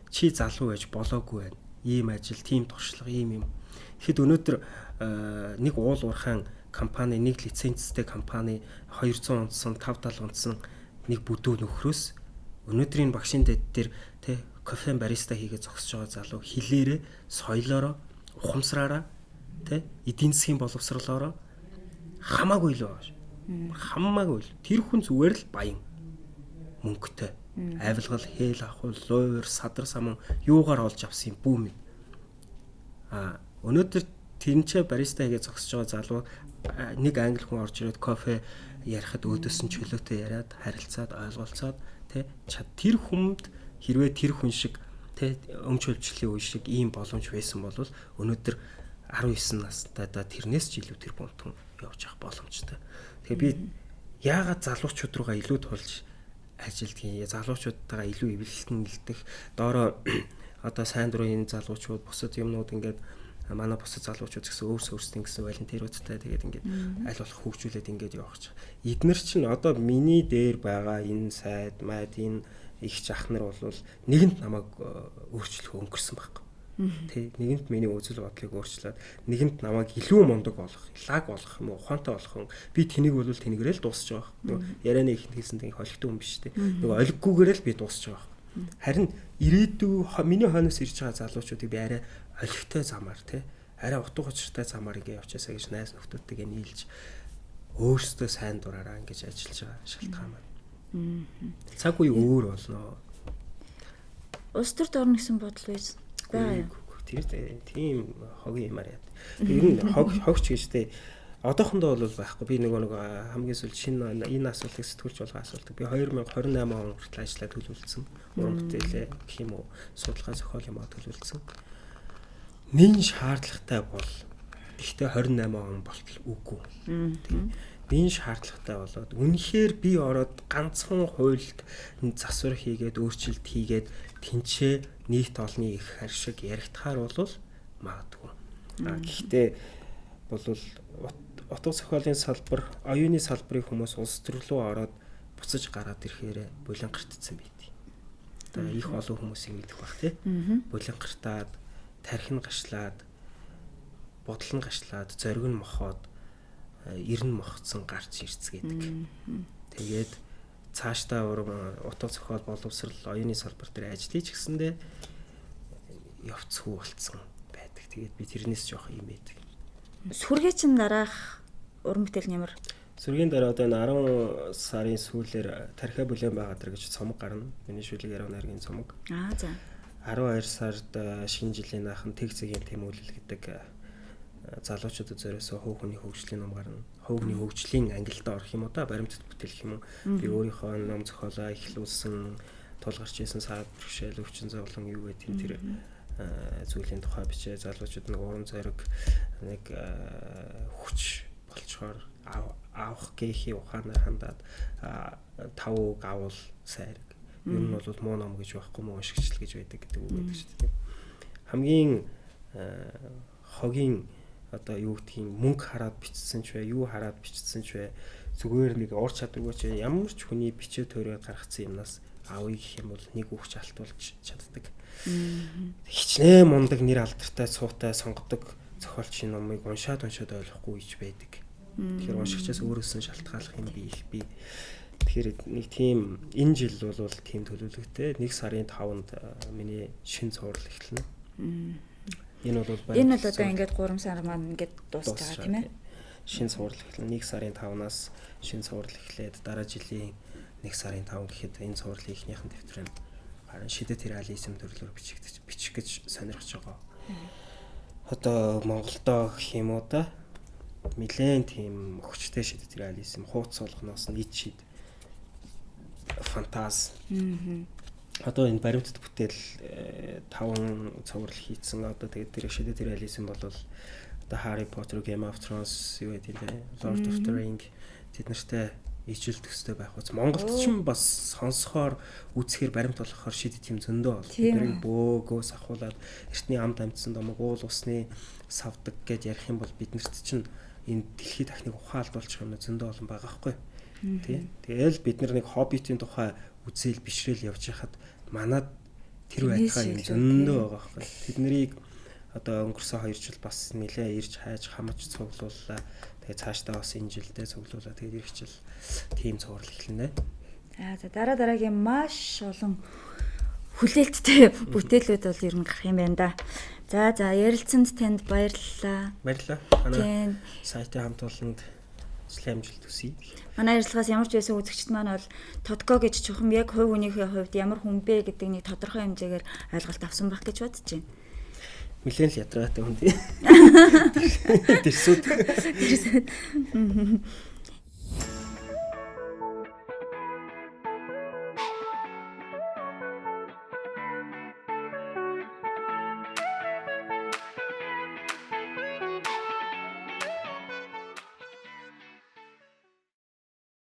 чи залуу байж болоогүй байна. Ийм ажил, тийм туршлага, ийм юм. Тэгэхэд өнөөдөр нэг уул уурхаан компани, нэг лицензтэй компани 200 унтсан, 5-70 унтсан нэг бүдүү нөхрөөс өнөөдрийн багшийн дэд дээр тэ кофе бариста хийгээд зогсож байгаа залуу хилээрээ, соёлоороо, ухамсараараа тэ эдийн засгийн боловсролоороо хамаагүй л байгаа. Хамаагүй л. Тэр хүн зүгээр л баян. Мөнгөтэй. Авилгал, хээл ахуй, луур, садар самун юугаар олж авсан бүүм. Өнөөдөр тэрнчээ бариста хийгээд зогсож байгаа залуу нэг англи хүн орж ирээд кофе ярихад өөдөөс нь чөлөөтэй яриад харилцаад ойлголцоод тэ тэр хүнд хэрвээ тэр хүн шиг тэ өмч хөлжлийн үе шиг ийм боломж байсан бол өнөөдөр 19 настайдаа тэрнээс ч илүү тэр бунтун явж явах боломжтой. Тэгээ би яагаад залуучууд руугаа илүү тулж ажилдгийг залуучуудтайгаа илүү эвлэлтэн илдэх доороо одоо сайн дурын залуучууд бусад юмнууд ингээд манай бусад залуучууд гэсэн өөрсдийн гэсэн волонтеруудтай тэгээд ингээд аль болох хөгжүүлээд ингээд явах гэж. Эднэр чинь одоо миний дээр байгаа энэ сайд, майд энэ их жах нар бол нэгэнт намайг өөрчлөх өнгөрсөн байхгүй. Тэ нэгэнт миний үзэл бодлыг өөрчлөөд нэгэнт намайг илүү мундаг болгох, лаг болгох юм уу, ухаантай болгох юм. Би тэнийг бол тэнэгрэл дуусч байгаа. Нөгөө ярианы ихэнд хэлсэн тийм холигтой хүн биш тэ. Нөгөө олиггүйгээр л би дуусч байгаа. Харин ирээдүй миний хойноос ирж байгаа залуучуудыг би арай олигтой замаар тэ арай утга учиртай замаар ингэ явчаасаа гэж найз нөхдөдтэйгээ нийлж өөрсдөө сайн дураараа ингэж ажиллаж байгаа шалтгаан байна. Цаг үе өөр болно. Улс төрд орно гэсэн бодол үйс байгаа юу? Тийм хогийн юмар яа. Ер нь хогч гэжтэй одоохондоо бол байхгүй. Би нэг хамгийн сүүл шинэ энэ асуултыг сэтгүүлч болгоо асуулт. Би 2028 он хүртэл ажиллаад төлөвлөсөн. Уран бүтээлээ гэх юм уу, судалгаа зохиол юм аа төлөвлөсөн. Нэн шаардлагатай бол гэхдээ 28 он болтол үгүй. Нэн шаардлагатай болоод үнэхээр би ороод ганцхан хуульд засвар хийгээд өөрчлөлт хийгээд тэнцээ нийт олны их хар шиг яригдахаар бол магадгүй. Гэхдээ бол утга зохиолын салбар, оюуны салбарын хүмүүс улс төр рүү ороод буцаж гараад ирэхээр булангартцсан байт. Одоо их олон хүмүүсийг мэдэх бах тий. Булангартаад, тархин гашлаад, бодол нь гашлаад, зориг нь мохоод, эр нь мохцсон гарч ирцгээдэг. Тэгээд цаашдаа утга зохиол боловсрал оюуны салбар дээр ажиллаж гэсэндээ явцгүй болцсон байдаг. Тэгээд би тэрнээс жоох юм байдаг. Сүргээ чин дараах уран бүтээл нэмэр. Сүргийн дараа одоо энэ 10 сарын сүүлээр тархиа бүлээн байгаад гэж цомог гарна. Миний шүлэг яруу найргийн цомог. За. 12 сард шинэ жилийн анхан тэг зэгийн тэмүүлэл гэдэг залуучуудад зориулсан хувь хүний хөгжлийн ном гарна. Хувь хүний хөгжлийн ангилалд орох юм уу да, баримтат бүтээл гэх юм уу. Би өөрийнхөө ном зохиолоо эхлүүлсэн, тулгарч исэн саад бэрхшээл өвчин зовлон юу гэдэг тэр зүйлийн тухай бичээ. Залуучууд нэг уран зориг, нэг хүч болчоор авах гээхий ухаанаар хандаад 5 үг авал сайраг. Ер нь бол муу ном гэж байхгүй, муу уншигчл гэж байдаг гэдэг үг байдаг шүү дээ. Хамгийн хогийн одоо юу гэдгийг мөнгө хараад бичсэн ч бай, юу хараад бичсэн ч бай, зүгээр нэг уур чадваргүй ч ямар ч хүний бичээ төрөөр гаргацсан юмнаас авъя гэх юм бол нэг үгч алтуулж чаддаг. Хичнээн мундаг нэр алдартай цуутай сонгодог зохиолчийн номыг уншаад ойлгохгүй ич байдаг. Тэгэхээр уншигчаас өөрөөс нь шалтгааллах юм би. Тэгэхээр нэг тийм энэ жил бол тийм төлөвлөгтэй 1 сарын 5-нд миний шинэ цуврал эхэлнэ. Энэ бол одоо ингээд 3 сар маань ингээд дуусч байгаа тийм ээ. Шинэ цуврал эхэлнэ. 1 сарын 5-наас шинэ цуврал эхлээд дараа жилийн 1 сарын 5 гэхэд энэ цувралын эхнийхэн дэвтрээр харин шидэт реализм төрлөөр бичих гэж сонирхож байгаа. Одоо Монголдо гэх юм уу да нэлээд тийм өгчтэй шидэт реализм хууц суулгахноос нь ид шид фантаз. Одоо энэ баримтат бүтээл 5 цуврал хийцэн одоо тэгээд тэр шидэт реализм бол одоо Harry Potter, Game of Thrones юу гэдэг вэ? Lord of the Ring тэд нартай ижил төстэй байх үз. Монголд ч бас сонсохоор үзэхээр баримт болохоор шидэт юм зөндөө бол. Тэрийг бөөгөөс ахуулаад эртний амд амьдсан домог уул усны савдаг гэж ярих юм бол биднэрт чинь энэ дэлхийд дахныг ухаалдуулчих юм зөндөө олон байгаа хгүй. Тий. Тэгэл бид нар нэг хоббитийн тухай үзэл бишрэл явж хахад манад тэр байтгаа юм зөндөө байгаа хгүй. Тэднийг одоо өнгөрсөн 2 жил бас нэлээ ирж хайж хамаж цуглууллаа. Тэгээ цаашдаа бас энэ жилдээ цуглууллаа. Тэгээд ирэх жил тийм цуврал эхэлнэ. За дараагийн маш олон хүлээлттэй бүтээлүүд бол ер нь гарах юм байна да. За ярилцсанд танд баярлалаа. Баярлалаа. Манай сайтын хамт олонд ажлын амжилт хүсье. Манай ярилцлагаас ямар ч байсан үзэгчд маань бол Тодко гэж чухам яг хувь хүнийхээ хувьд ямар хүн бэ гэдэг нэг тодорхой хэмжээгээр ойлголт авсан байх гэж бодож байна. Нилээн л ядраатай хүн тий. Тэрсүүд.